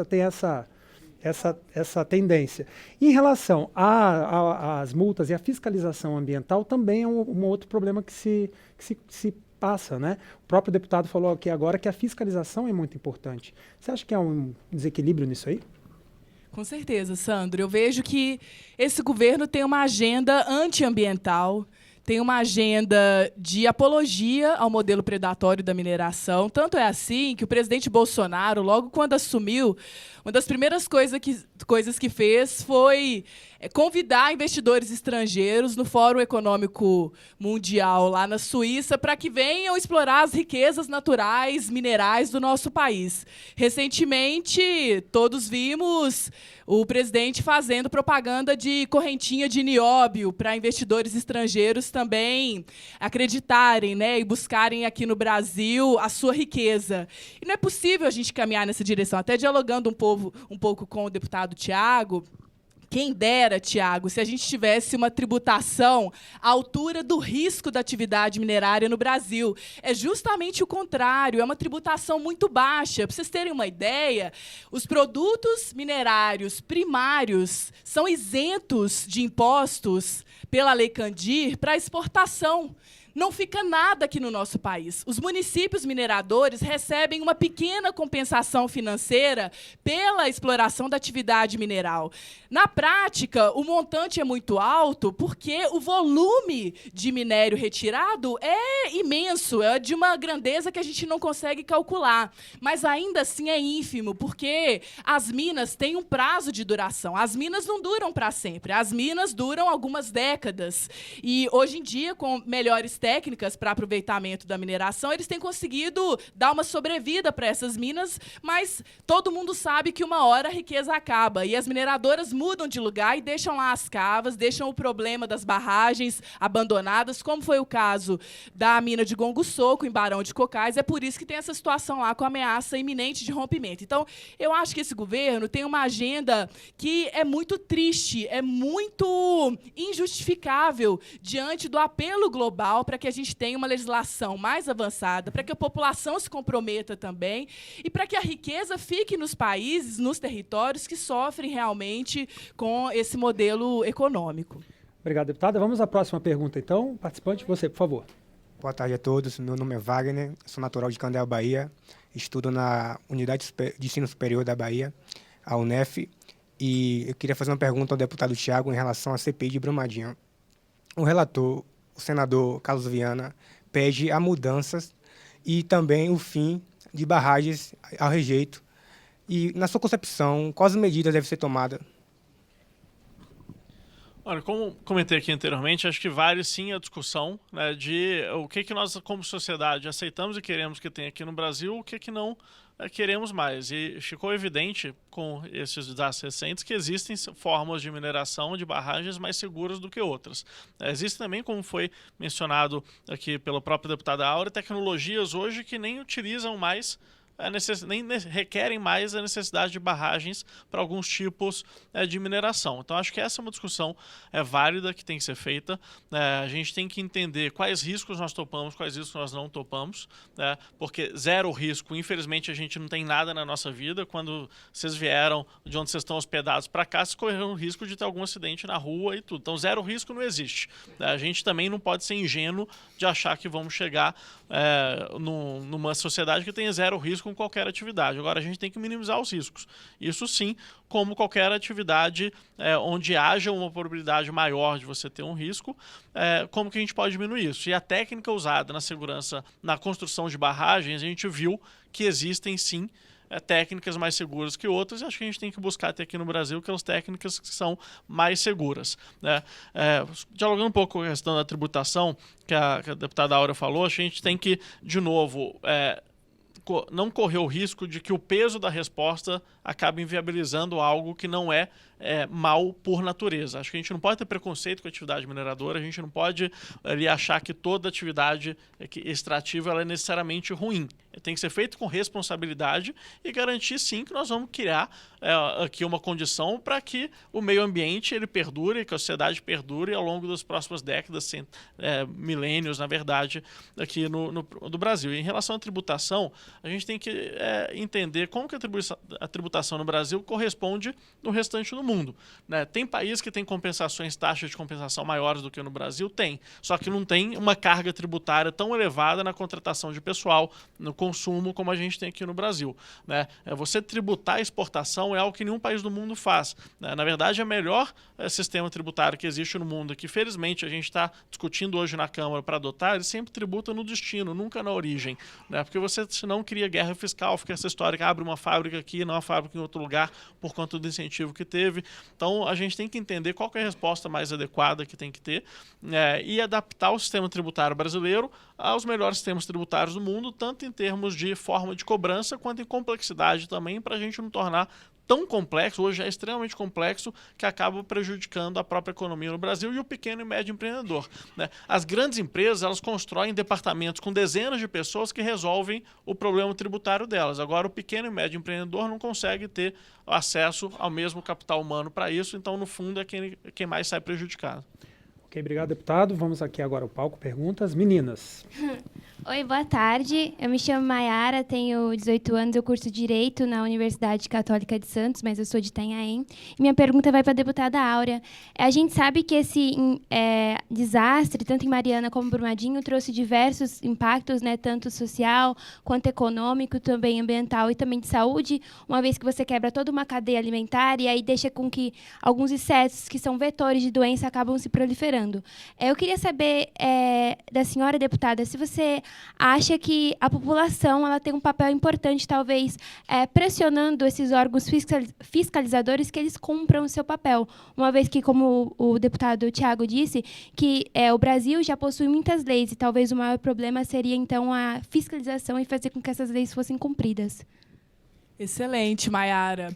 tem essa tendência. Em relação às multas e à fiscalização ambiental, também é um outro problema que se passa, né? O próprio deputado falou aqui agora que a fiscalização é muito importante. Você acha que há um desequilíbrio nisso aí?
Com certeza, Sandro. Eu vejo que esse governo tem uma agenda antiambiental, tem uma agenda de apologia ao modelo predatório da mineração. Tanto é assim que o presidente Bolsonaro, logo quando assumiu, uma das primeiras coisas que fez foi convidar investidores estrangeiros no Fórum Econômico Mundial, lá na Suíça, para que venham explorar as riquezas naturais, minerais do nosso país. Recentemente, todos vimos o presidente fazendo propaganda de correntinha de nióbio para investidores estrangeiros também acreditarem, né, e buscarem aqui no Brasil a sua riqueza. E não é possível a gente caminhar nessa direção. Até dialogando um pouco com o deputado Tiago, quem dera, Tiago, se a gente tivesse uma tributação à altura do risco da atividade minerária no Brasil. É justamente o contrário, é uma tributação muito baixa. Para vocês terem uma ideia, os produtos minerários primários são isentos de impostos pela Lei Candir para exportação. Não fica nada aqui no nosso país. Os municípios mineradores recebem uma pequena compensação financeira pela exploração da atividade mineral. Na prática, o montante é muito alto porque o volume de minério retirado é imenso, é de uma grandeza que a gente não consegue calcular. Mas ainda assim é ínfimo, porque as minas têm um prazo de duração. As minas não duram para sempre, as minas duram algumas décadas. E hoje em dia, com melhores técnicas para aproveitamento da mineração, eles têm conseguido dar uma sobrevida para essas minas, mas todo mundo sabe que uma hora a riqueza acaba e as mineradoras mudam de lugar e deixam lá as cavas, deixam o problema das barragens abandonadas, como foi o caso da mina de Gongo Soco, em Barão de Cocais. É por isso que tem essa situação lá com ameaça iminente de rompimento. Então, eu acho que esse governo tem uma agenda que é muito triste, é muito injustificável diante do apelo global para que a gente tenha uma legislação mais avançada, para que a população se comprometa também e para que a riqueza fique nos países, nos territórios que sofrem realmente com esse modelo econômico.
Obrigado, deputada. Vamos à próxima pergunta, então. Participante, você, por favor.
Boa tarde a todos. Meu nome é Wagner, sou natural de Candel, Bahia. Estudo na Unidade de Ensino Superior da Bahia, a UNEF. E eu queria fazer uma pergunta ao deputado Tiago em relação à CPI de Brumadinho. O relator, o senador Carlos Viana, pede a mudanças e também o fim de barragens ao rejeito. E, na sua concepção, quais medidas devem ser tomadas?
Olha, como comentei aqui anteriormente, acho que vale sim a discussão, né, de o que nós, como sociedade, aceitamos e queremos que tenha aqui no Brasil, o que não queremos mais. E ficou evidente com esses desastres recentes que existem formas de mineração de barragens mais seguras do que outras. Existe também, como foi mencionado aqui pelo próprio deputado Áurea, tecnologias hoje que nem utilizam mais nem requerem mais a necessidade de barragens para alguns tipos de mineração. Então, acho que essa é uma discussão válida que tem que ser feita. A gente tem que entender quais riscos nós topamos, quais riscos nós não topamos, porque zero risco, infelizmente, a gente não tem nada na nossa vida. Quando vocês vieram de onde vocês estão hospedados para cá, vocês correram o risco de ter algum acidente na rua e tudo. Então, zero risco não existe. A gente também não pode ser ingênuo de achar que vamos chegar numa sociedade que tenha zero risco com qualquer atividade. Agora, a gente tem que minimizar os riscos. Isso sim, como qualquer atividade onde haja uma probabilidade maior de você ter um risco, como que a gente pode diminuir isso? E a técnica usada na segurança, na construção de barragens, a gente viu que existem sim técnicas mais seguras que outras, e acho que a gente tem que buscar até aqui no Brasil aquelas técnicas que são mais seguras, né? Dialogando um pouco com a questão da tributação, que a deputada Áurea falou, acho que a gente tem que, de novo, não correr o risco de que o peso da resposta acabe inviabilizando algo que não é mal por natureza. Acho que a gente não pode ter preconceito com a atividade mineradora, a gente não pode ali achar que toda atividade extrativa ela é necessariamente ruim. Tem que ser feito com responsabilidade e garantir, sim, que nós vamos criar aqui uma condição para que o meio ambiente ele perdure, que a sociedade perdure ao longo das próximas décadas, milênios, na verdade, aqui no Brasil. E em relação à tributação, a gente tem que entender como que a tributação no Brasil corresponde no restante do mundo. Né? Tem países que têm taxas de compensação maiores do que no Brasil? Tem. Só que não tem uma carga tributária tão elevada na contratação de pessoal, no consumo, como a gente tem aqui no Brasil. Né? Você tributar a exportação é algo que nenhum país do mundo faz. Né? Na verdade, é o melhor sistema tributário que existe no mundo, que felizmente a gente está discutindo hoje na Câmara para adotar, ele sempre tributa no destino, nunca na origem. Né? Porque você, senão, cria guerra fiscal, fica essa história que abre uma fábrica aqui, não uma fábrica em outro lugar, por conta do incentivo que teve. Então, a gente tem que entender qual que é a resposta mais adequada que tem que ter e adaptar o sistema tributário brasileiro aos melhores sistemas tributários do mundo, tanto em termos de forma de cobrança, quanto em complexidade também, para a gente não tornar tão complexo, hoje é extremamente complexo, que acaba prejudicando a própria economia no Brasil e o pequeno e médio empreendedor. Né? As grandes empresas, elas constroem departamentos com dezenas de pessoas que resolvem o problema tributário delas. Agora, o pequeno e médio empreendedor não consegue ter acesso ao mesmo capital humano para isso, então, no fundo, é quem mais sai prejudicado.
Ok, obrigado, deputado. Vamos aqui agora ao palco. Perguntas. Meninas.
Oi, boa tarde. Eu me chamo Maiara, tenho 18 anos, eu curso Direito na Universidade Católica de Santos, mas eu sou de Itanhaém. E minha pergunta vai para a deputada Áurea. A gente sabe que esse desastre, tanto em Mariana como em Brumadinho, trouxe diversos impactos, né, tanto social quanto econômico, também ambiental e também de saúde, uma vez que você quebra toda uma cadeia alimentar e aí deixa com que alguns insetos que são vetores de doença acabam se proliferando. Eu queria saber da senhora deputada, se você acha que a população ela tem um papel importante, talvez, pressionando esses órgãos fiscalizadores que eles cumpram o seu papel. Uma vez que, como o deputado Thiago disse, que o Brasil já possui muitas leis e talvez o maior problema seria, então, a fiscalização e fazer com que essas leis fossem cumpridas.
Excelente, Maiara.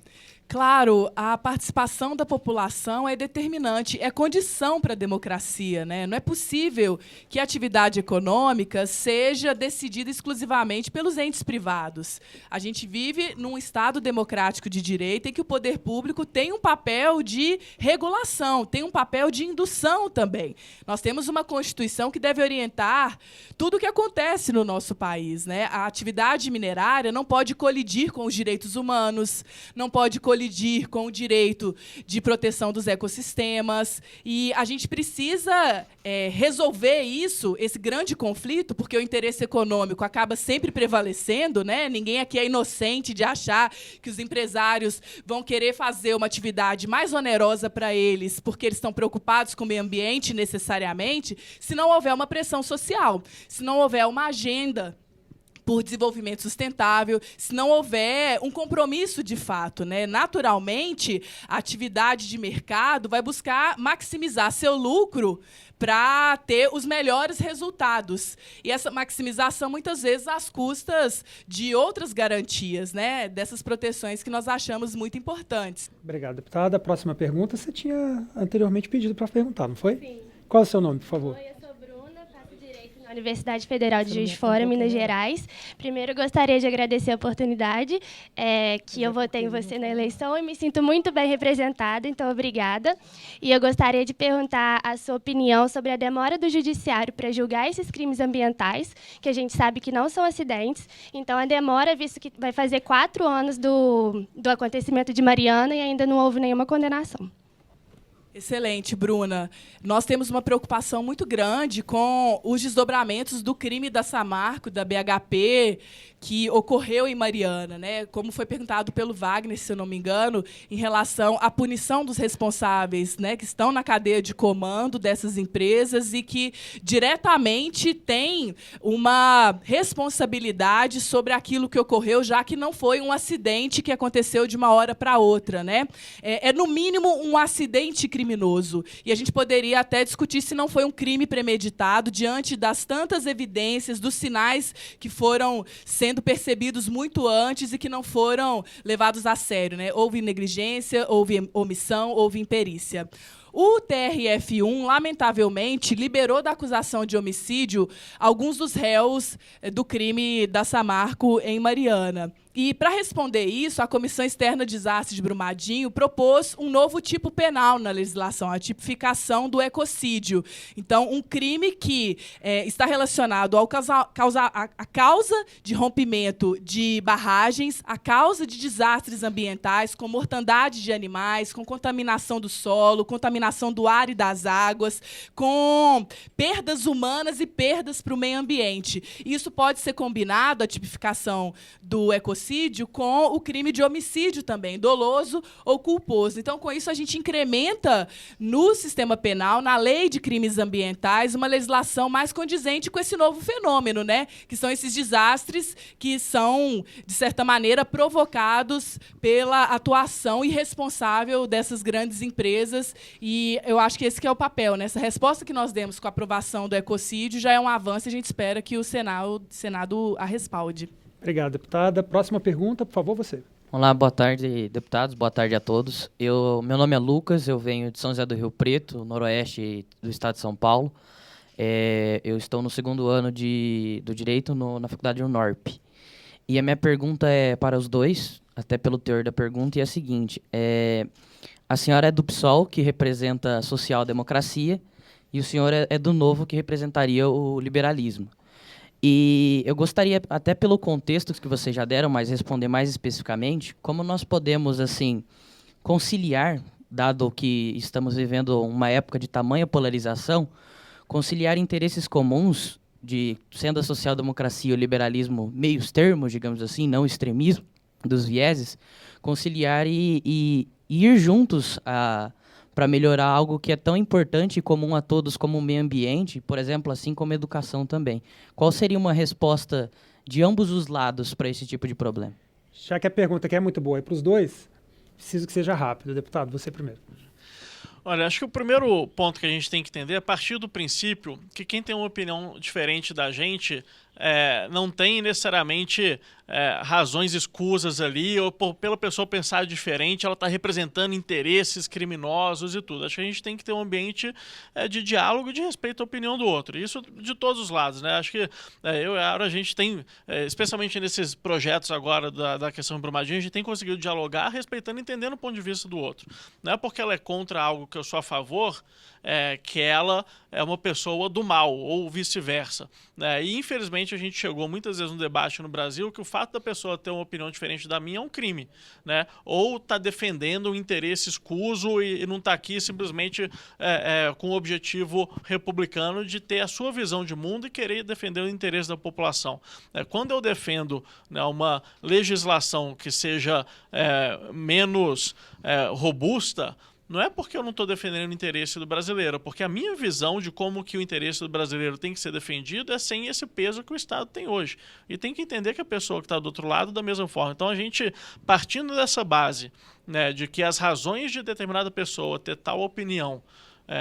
Claro, a participação da população é determinante, é condição para a democracia, né? Não é possível que a atividade econômica seja decidida exclusivamente pelos entes privados. A gente vive num Estado democrático de direito em que o poder público tem um papel de regulação, tem um papel de indução também. Nós temos uma Constituição que deve orientar tudo o que acontece no nosso país, né? A atividade minerária não pode colidir com os direitos humanos, não pode colidir com o direito de proteção dos ecossistemas. E a gente precisa resolver isso, esse grande conflito, porque o interesse econômico acaba sempre prevalecendo, né? Ninguém aqui é inocente de achar que os empresários vão querer fazer uma atividade mais onerosa para eles porque eles estão preocupados com o meio ambiente necessariamente, se não houver uma pressão social, se não houver uma agenda por desenvolvimento sustentável, se não houver um compromisso de fato, né? Naturalmente, a atividade de mercado vai buscar maximizar seu lucro para ter os melhores resultados. E essa maximização, muitas vezes, às custas de outras garantias, né? Dessas proteções que nós achamos muito importantes.
Obrigado, deputada. A próxima pergunta você tinha anteriormente pedido para perguntar, não foi?
Sim.
Qual é o seu nome, por favor?
Oi, eu sou Bruna, faço Direito na Universidade Federal de Juiz de Fora, Minas Gerais. Primeiro, eu gostaria de agradecer a oportunidade que eu votei em você na eleição e me sinto muito bem representada, então obrigada. E eu gostaria de perguntar a sua opinião sobre a demora do judiciário para julgar esses crimes ambientais, que a gente sabe que não são acidentes. Então, a demora, visto que vai fazer 4 anos do acontecimento de Mariana e ainda não houve nenhuma condenação.
Excelente, Bruna. Nós temos uma preocupação muito grande com os desdobramentos do crime da Samarco, da BHP, que ocorreu em Mariana, né? Como foi perguntado pelo Wagner, se eu não me engano, em relação à punição dos responsáveis, né, que estão na cadeia de comando dessas empresas e que diretamente têm uma responsabilidade sobre aquilo que ocorreu, já que não foi um acidente que aconteceu de uma hora para outra, né? É no mínimo um acidente criminoso criminoso. E a gente poderia até discutir se não foi um crime premeditado diante das tantas evidências, dos sinais que foram sendo percebidos muito antes e que não foram levados a sério, né? Houve negligência, houve omissão, houve imperícia. O TRF1, lamentavelmente, liberou da acusação de homicídio alguns dos réus do crime da Samarco em Mariana. E, para responder isso, a Comissão Externa de Desastres de Brumadinho propôs um novo tipo penal na legislação, a tipificação do ecocídio. Então, um crime que está relacionado à causa de rompimento de barragens, a causa de desastres ambientais, com mortandade de animais, com contaminação do solo, contaminação do ar e das águas, com perdas humanas e perdas para o meio ambiente. Isso pode ser combinado, a tipificação do ecocídio, com o crime de homicídio também, doloso ou culposo. Então, com isso, a gente incrementa no sistema penal, na lei de crimes ambientais, uma legislação mais condizente com esse novo fenômeno, né? Que são esses desastres que são, de certa maneira, provocados pela atuação irresponsável dessas grandes empresas. E eu acho que esse que é o papel, né? Essa resposta que nós demos com a aprovação do ecocídio já é um avanço e a gente espera que o Senado a respalde.
Obrigado, deputada. Próxima pergunta, por favor, você.
Olá, boa tarde, deputados. Boa tarde a todos. Meu nome é Lucas, eu venho de São José do Rio Preto, noroeste do estado de São Paulo. Eu estou no segundo ano do Direito na Faculdade Unorp. E a minha pergunta é para os dois, até pelo teor da pergunta, e é a seguinte. A senhora é do PSOL, que representa a social-democracia, e o senhor é do Novo, que representaria o liberalismo. E eu gostaria, até pelo contexto que vocês já deram, mas responder mais especificamente, como nós podemos, assim, conciliar, dado que estamos vivendo uma época de tamanha polarização, conciliar interesses comuns, sendo a social-democracia e o liberalismo meios termos, digamos assim, não extremismo dos vieses, conciliar e ir juntos para melhorar algo que é tão importante e comum a todos como o meio ambiente, por exemplo, assim como a educação também. Qual seria uma resposta de ambos os lados para esse tipo de problema?
Já que a pergunta aqui é muito boa para os dois, preciso que seja rápido. Deputado, você primeiro.
Olha, acho que o primeiro ponto que a gente tem que entender é a partir do princípio que quem tem uma opinião diferente da gente não tem necessariamente razões escusas ali, ou pela pessoa pensar diferente, ela está representando interesses criminosos e tudo. Acho que a gente tem que ter um ambiente de diálogo e de respeito à opinião do outro. Isso de todos os lados, né? Acho que eu e a Aura, a gente tem, especialmente nesses projetos agora da questão Brumadinho, a gente tem conseguido dialogar respeitando e entendendo o ponto de vista do outro. Não é porque ela é contra algo que eu sou a favor que ela é uma pessoa do mal, ou vice-versa, né? E, infelizmente, a gente chegou muitas vezes no debate no Brasil que o fato da pessoa ter uma opinião diferente da minha é um crime, né? Ou está defendendo um interesse escuso e não está aqui simplesmente com o objetivo republicano de ter a sua visão de mundo e querer defender o interesse da população. Quando eu defendo, né, uma legislação que seja menos robusta, não é porque eu não estou defendendo o interesse do brasileiro, porque a minha visão de como que o interesse do brasileiro tem que ser defendido é sem esse peso que o Estado tem hoje. E tem que entender que a pessoa que está do outro lado da mesma forma. Então, a gente, partindo dessa base, né, de que as razões de determinada pessoa ter tal opinião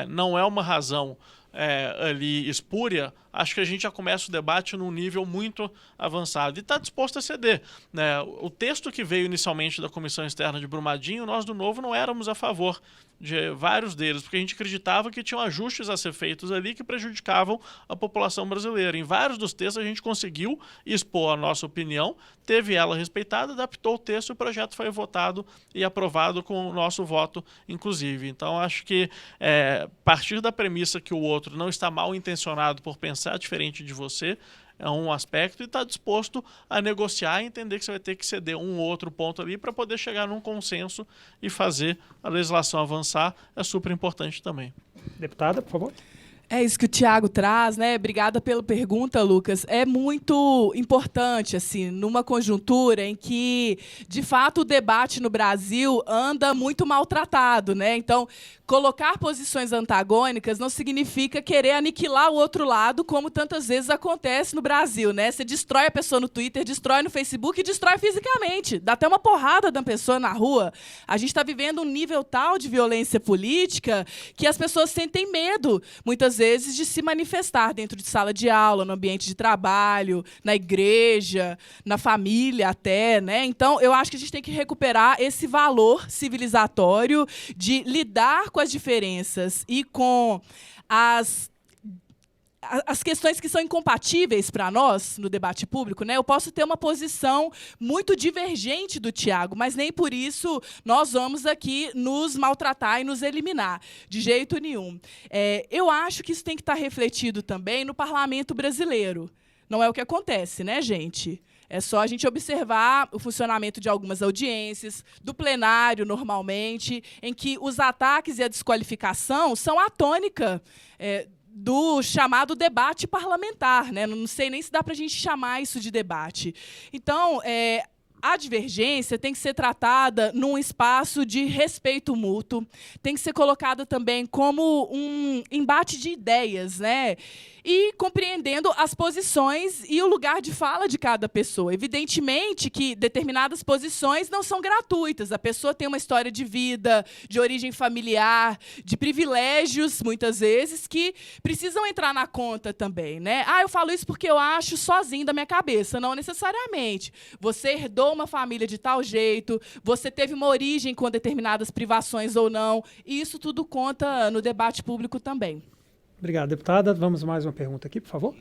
não é uma razão ali espúria, acho que a gente já começa o debate num nível muito avançado e está disposto a ceder, né? O texto que veio inicialmente da Comissão Externa de Brumadinho, nós do Novo não éramos a favor de vários deles, porque a gente acreditava que tinham ajustes a ser feitos ali que prejudicavam a população brasileira. Em vários dos textos a gente conseguiu expor a nossa opinião, teve ela respeitada, adaptou o texto e o projeto foi votado e aprovado com o nosso voto, inclusive. Então, acho que partir da premissa que o outro não está mal intencionado por pensar diferente de você, é um aspecto, e está disposto a negociar e entender que você vai ter que ceder um ou outro ponto ali para poder chegar num consenso e fazer a legislação avançar, é super importante também.
Deputada, por favor.
É isso que o Thiago traz, né? Obrigada pela pergunta, Lucas. É muito importante, assim, numa conjuntura em que, de fato, o debate no Brasil anda muito maltratado, né? Então, colocar posições antagônicas não significa querer aniquilar o outro lado, como tantas vezes acontece no Brasil, né? Você destrói a pessoa no Twitter, destrói no Facebook e destrói fisicamente. Dá até uma porrada da pessoa na rua. A gente está vivendo um nível tal de violência política que as pessoas sentem medo, muitas vezes, de se manifestar dentro de sala de aula, no ambiente de trabalho, na igreja, na família até, né? Então, eu acho que a gente tem que recuperar esse valor civilizatório de lidar com as diferenças e com as questões que são incompatíveis para nós no debate público, né? Eu posso ter uma posição muito divergente do Thiago, mas nem por isso nós vamos aqui nos maltratar e nos eliminar, de jeito nenhum. Eu acho que isso tem que estar refletido também no parlamento brasileiro. Não é o que acontece, né, gente? É só a gente observar o funcionamento de algumas audiências, do plenário, normalmente, em que os ataques e a desqualificação são a tônica do chamado debate parlamentar, né? Não sei nem se dá para a gente chamar isso de debate. Então, a divergência tem que ser tratada num espaço de respeito mútuo, tem que ser colocada também como um embate de ideias, né? E compreendendo as posições e o lugar de fala de cada pessoa. Evidentemente que determinadas posições não são gratuitas. A pessoa tem uma história de vida, de origem familiar, de privilégios, muitas vezes, que precisam entrar na conta também, né? Eu falo isso porque eu acho sozinho da minha cabeça. Não necessariamente. Você herdou uma família de tal jeito, você teve uma origem com determinadas privações ou não, e isso tudo conta no debate público também.
Obrigado, deputada. Vamos mais uma pergunta aqui, por favor.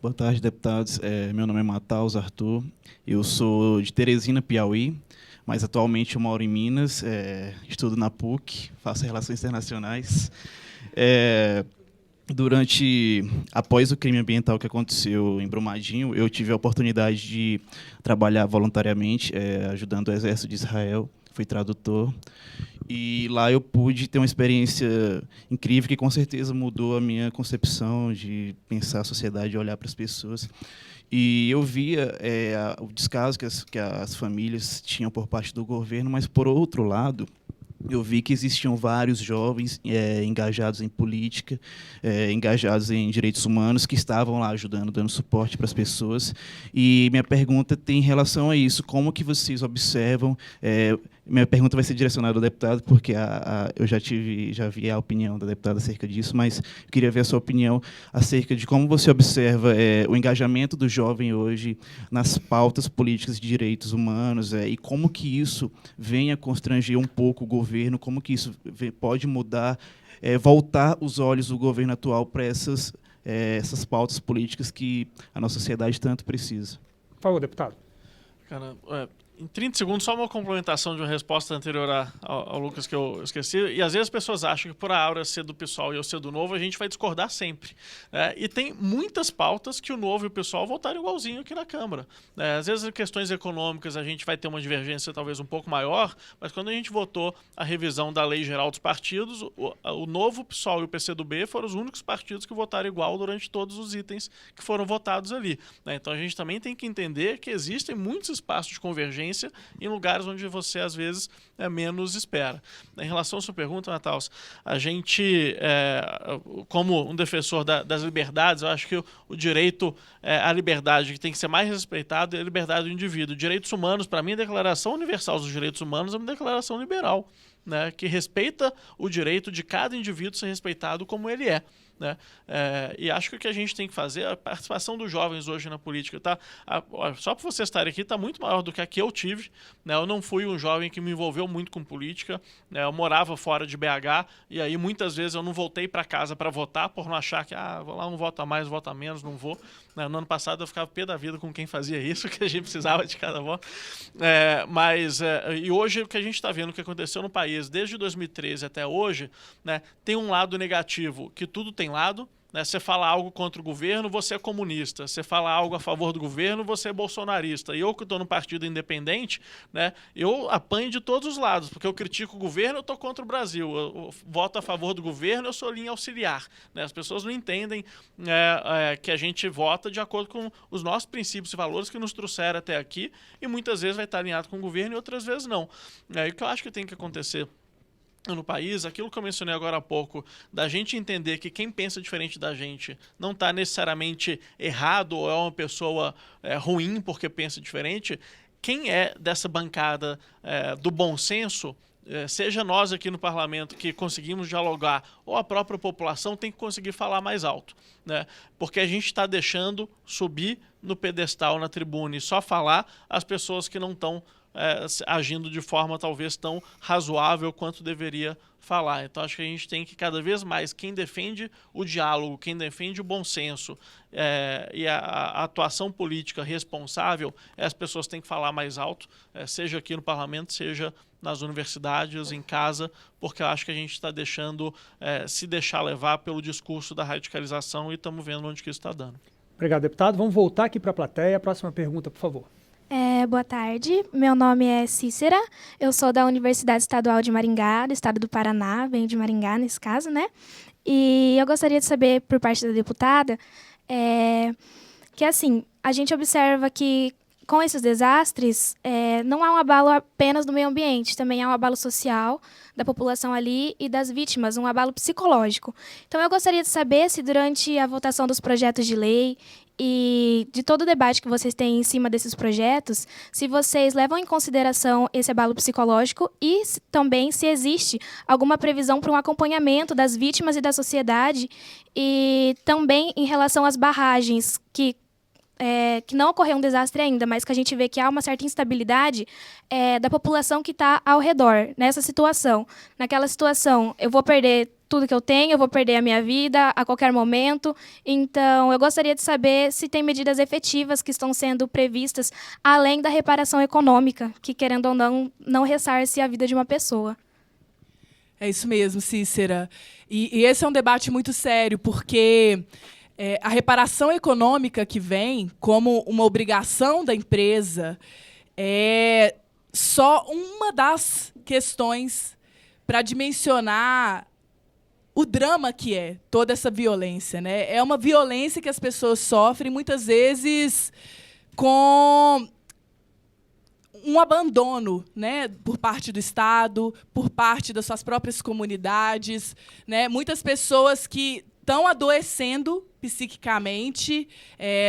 Boa tarde, deputados. Meu nome é Mataus Arthur. Eu sou de Teresina, Piauí, mas atualmente eu moro em Minas, estudo na PUC, faço Relações Internacionais. Após o crime ambiental que aconteceu em Brumadinho, eu tive a oportunidade de trabalhar voluntariamente, ajudando o Exército de Israel, fui tradutor. E lá eu pude ter uma experiência incrível que, com certeza, mudou a minha concepção de pensar a sociedade e olhar para as pessoas. E eu via o descaso que as famílias tinham por parte do governo, mas, por outro lado, eu vi que existiam vários jovens engajados em política, engajados em direitos humanos, que estavam lá ajudando, dando suporte para as pessoas. E minha pergunta tem relação a isso. Como que vocês observam... minha pergunta vai ser direcionada ao deputado, porque eu já vi a opinião da deputada acerca disso, mas eu queria ver a sua opinião acerca de como você observa o engajamento do jovem hoje nas pautas políticas de direitos humanos, e como que isso vem a constranger um pouco o governo, como que isso pode mudar, voltar os olhos do governo atual para essas pautas políticas que a nossa sociedade tanto precisa.
Por favor, deputado.
Cara, em 30 segundos, só uma complementação de uma resposta anterior ao Lucas que eu esqueci. E às vezes as pessoas acham que por a Áurea ser do pessoal e eu ser do Novo, a gente vai discordar sempre. E tem muitas pautas que o Novo e o pessoal votaram igualzinho aqui na Câmara. Às vezes, em questões econômicas, a gente vai ter uma divergência talvez um pouco maior, mas quando a gente votou a revisão da Lei Geral dos Partidos, o Novo, o PSOL e o PCdoB foram os únicos partidos que votaram igual durante todos os itens que foram votados ali. Então a gente também tem que entender que existem muitos espaços de convergência em lugares onde você, às vezes, menos espera. Em relação à sua pergunta, Mataus, a gente, como um defensor das liberdades, eu acho que o direito à liberdade que tem que ser mais respeitado é a liberdade do indivíduo. Direitos humanos, para mim, a Declaração Universal dos Direitos Humanos é uma declaração liberal, né, que respeita o direito de cada indivíduo ser respeitado como ele é. Né? E acho que o que a gente tem que fazer, a participação dos jovens hoje na política, só por vocês estarem aqui, está muito maior do que a que eu tive. Né? Eu não fui um jovem que me envolveu muito com política, né? Eu morava fora de BH, e aí muitas vezes eu não voltei para casa para votar, por não achar que vou lá, um voto a mais, voto a menos, não vou. Né? No ano passado eu ficava pé da vida com quem fazia isso, que a gente precisava de cada voto. E hoje o que a gente está vendo, o que aconteceu no país desde 2013 até hoje, né, tem um lado negativo, que tudo tem lado, né? Você fala algo contra o governo, você é comunista. Você fala algo a favor do governo, você é bolsonarista. E eu que estou no partido independente, né, eu apanho de todos os lados, porque eu critico o governo, eu estou contra o Brasil. Eu voto a favor do governo, eu sou linha auxiliar, né? As pessoas não entendem que a gente vota de acordo com os nossos princípios e valores que nos trouxeram até aqui, e muitas vezes vai estar alinhado com o governo e outras vezes não. E o que eu acho que tem que acontecer no país, aquilo que eu mencionei agora há pouco, da gente entender que quem pensa diferente da gente não está necessariamente errado ou é uma pessoa ruim porque pensa diferente. Quem é dessa bancada do bom senso, seja nós aqui no parlamento que conseguimos dialogar ou a própria população, tem que conseguir falar mais alto, né? Porque a gente está deixando subir no pedestal, na tribuna e só falar as pessoas que não estão agindo de forma talvez tão razoável quanto deveria falar. Então acho que a gente tem que cada vez mais, quem defende o diálogo, quem defende o bom senso e a atuação política responsável, as pessoas têm que falar mais alto, seja aqui no parlamento, seja nas universidades, em casa, porque eu acho que a gente está deixando se deixar levar pelo discurso da radicalização e estamos vendo onde que isso está dando.
Obrigado, deputado. Vamos voltar aqui para a plateia. Próxima pergunta, por favor.
Boa tarde, meu nome é Cícera, eu sou da Universidade Estadual de Maringá, do estado do Paraná, venho de Maringá nesse caso, né? E eu gostaria de saber, por parte da deputada, que assim, a gente observa que com esses desastres, não há um abalo apenas do meio ambiente, também há um abalo social da população ali e das vítimas, um abalo psicológico. Então eu gostaria de saber se durante a votação dos projetos de lei e de todo o debate que vocês têm em cima desses projetos, se vocês levam em consideração esse abalo psicológico e também se existe alguma previsão para um acompanhamento das vítimas e da sociedade e também em relação às barragens que não ocorreu um desastre ainda, mas que a gente vê que há uma certa instabilidade da população que está ao redor, nessa situação. Naquela situação, eu vou perder tudo que eu tenho, eu vou perder a minha vida a qualquer momento. Então, eu gostaria de saber se tem medidas efetivas que estão sendo previstas, além da reparação econômica, que, querendo ou não ressarce a vida de uma pessoa.
É isso mesmo, Cícera. E esse é um debate muito sério, porque a reparação econômica que vem como uma obrigação da empresa é só uma das questões para dimensionar o drama que é toda essa violência, né? É uma violência que as pessoas sofrem, muitas vezes, com um abandono, né, por parte do Estado, por parte das suas próprias comunidades, né? Muitas pessoas que estão adoecendo psiquicamente.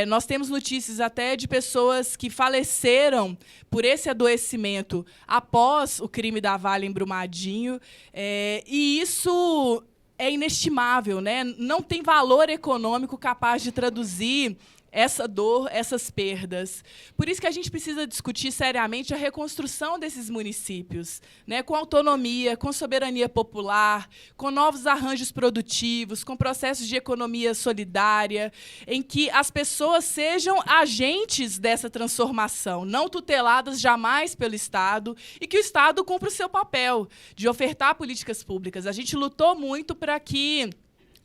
Nós temos notícias até de pessoas que faleceram por esse adoecimento após o crime da Vale em Brumadinho. E isso é inestimável, né? Não tem valor econômico capaz de traduzir essa dor, essas perdas. Por isso que a gente precisa discutir seriamente a reconstrução desses municípios, né, com autonomia, com soberania popular, com novos arranjos produtivos, com processos de economia solidária, em que as pessoas sejam agentes dessa transformação, não tuteladas jamais pelo Estado, e que o Estado cumpra o seu papel de ofertar políticas públicas. A gente lutou muito para que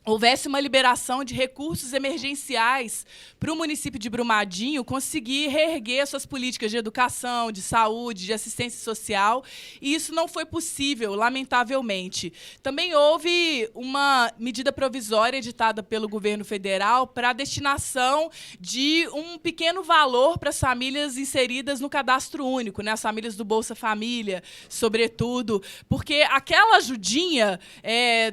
houvesse uma liberação de recursos emergenciais para o município de Brumadinho conseguir reerguer suas políticas de educação, de saúde, de assistência social, e isso não foi possível, lamentavelmente. Também houve uma medida provisória editada pelo governo federal para a destinação de um pequeno valor para as famílias inseridas no cadastro único, né, as famílias do Bolsa Família, sobretudo, porque aquela ajudinha é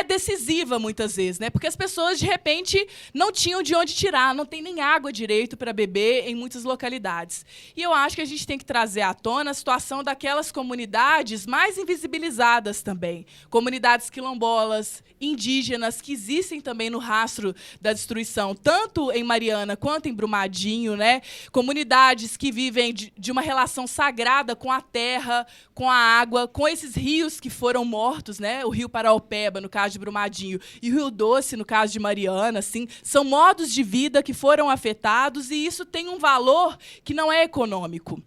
decisiva muitas vezes, né? Porque as pessoas, de repente, não tinham de onde tirar, não tem nem água direito para beber em muitas localidades. E eu acho que a gente tem que trazer à tona a situação daquelas comunidades mais invisibilizadas também. Comunidades quilombolas, indígenas, que existem também no rastro da destruição, tanto em Mariana quanto em Brumadinho, né? Comunidades que vivem de uma relação sagrada com a terra, com a água, com esses rios que foram mortos, né? O rio Paraopeba, no caso de Brumadinho, e o Rio Doce, no caso de Mariana, assim, são modos de vida que foram afetados, e isso tem um valor que não é econômico.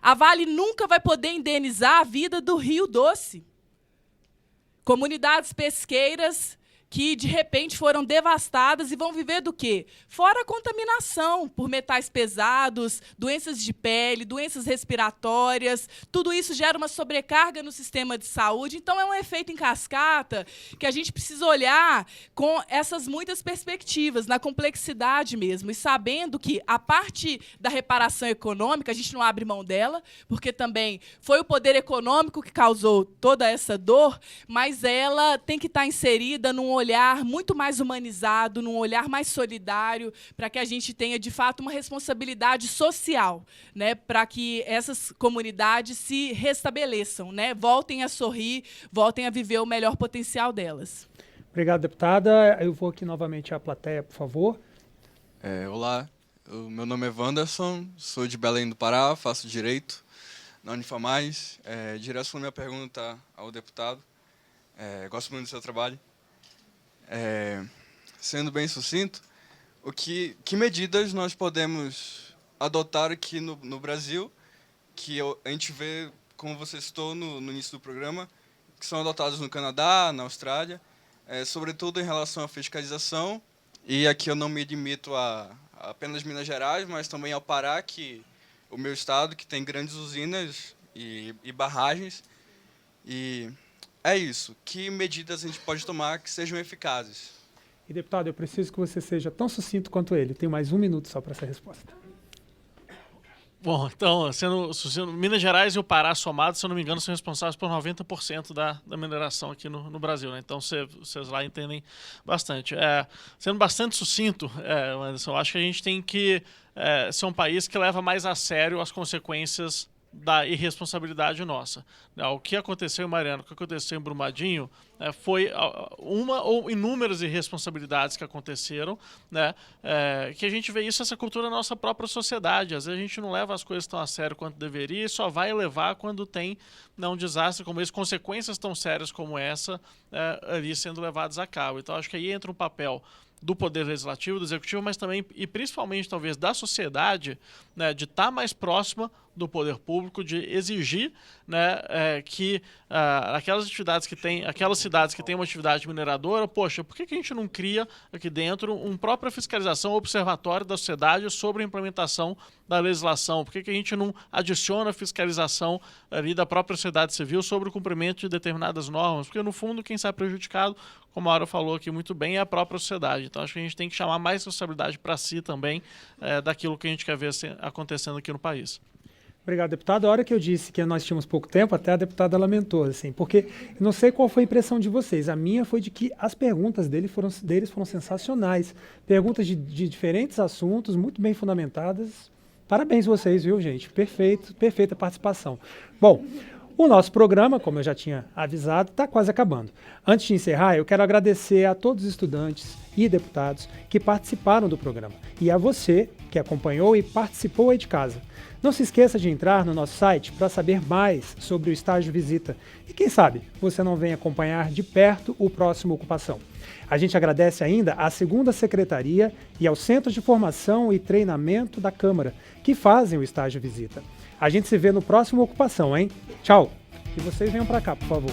A Vale nunca vai poder indenizar a vida do Rio Doce. Comunidades pesqueiras que, de repente, foram devastadas e vão viver do quê? Fora a contaminação por metais pesados, doenças de pele, doenças respiratórias. Tudo isso gera uma sobrecarga no sistema de saúde. Então, é um efeito em cascata que a gente precisa olhar com essas muitas perspectivas, na complexidade mesmo, e sabendo que a parte da reparação econômica, a gente não abre mão dela, porque também foi o poder econômico que causou toda essa dor, mas ela tem que estar inserida num olhar muito mais humanizado, num olhar mais solidário, para que a gente tenha, de fato, uma responsabilidade social, né, para que essas comunidades se restabeleçam, né, voltem a sorrir, voltem a viver o melhor potencial delas.
Obrigado, deputada. Eu vou aqui novamente à plateia, por favor.
Olá, meu nome é Wanderson, sou de Belém do Pará, faço Direito na Unifamais. Direciono minha pergunta ao deputado. Gosto muito do seu trabalho. Sendo bem sucinto, que medidas nós podemos adotar aqui no Brasil, que a gente vê, como você citou no início do programa, que são adotadas no Canadá, na Austrália, sobretudo em relação à fiscalização, e aqui eu não me limito a apenas Minas Gerais, mas também ao Pará, que o meu estado, que tem grandes usinas e barragens. E é isso. Que medidas a gente pode tomar que sejam eficazes?
E, deputado, eu preciso que você seja tão sucinto quanto ele. Tem mais 1 minuto só para essa resposta.
Bom, então, sendo sucinto, Minas Gerais e o Pará somados, se eu não me engano, são responsáveis por 90% da mineração aqui no Brasil, né? Então, vocês lá entendem bastante. Sendo bastante sucinto, Anderson, eu acho que a gente tem que ser um país que leva mais a sério as consequências da irresponsabilidade nossa. O que aconteceu em Mariana, o que aconteceu em Brumadinho, foi uma ou inúmeras irresponsabilidades que aconteceram, né? Que a gente vê essa cultura na nossa própria sociedade. Às vezes a gente não leva as coisas tão a sério quanto deveria e só vai levar quando tem um desastre como esse, consequências tão sérias como essa ali sendo levadas a cabo. Então acho que aí entra um papel do Poder Legislativo, do Executivo, mas também e principalmente talvez da sociedade, né, de estar mais próxima do poder público, de exigir, né, que aquelas cidades que têm uma atividade mineradora, poxa, por que a gente não cria aqui dentro uma própria fiscalização, observatório da sociedade sobre a implementação da legislação? Por que a gente não adiciona fiscalização ali da própria sociedade civil sobre o cumprimento de determinadas normas? Porque, no fundo, quem sai prejudicado, como a Aura falou aqui muito bem, é a própria sociedade. Então, acho que a gente tem que chamar mais responsabilidade para si também daquilo que a gente quer ver acontecendo aqui no país.
Obrigado, deputado. A hora que eu disse que nós tínhamos pouco tempo, até a deputada lamentou, assim, porque eu não sei qual foi a impressão de vocês. A minha foi de que as perguntas deles foram sensacionais. Perguntas de diferentes assuntos, muito bem fundamentadas. Parabéns vocês, viu, gente? Perfeita participação. Bom, o nosso programa, como eu já tinha avisado, está quase acabando. Antes de encerrar, eu quero agradecer a todos os estudantes e deputados que participaram do programa e a você que acompanhou e participou aí de casa. Não se esqueça de entrar no nosso site para saber mais sobre o estágio visita e quem sabe você não vem acompanhar de perto o próximo Ocupação. A gente agradece ainda à 2ª Secretaria e ao Centro de Formação e Treinamento da Câmara que fazem o estágio visita. A gente se vê no próximo Ocupação, hein? Tchau! E vocês venham para cá, por favor.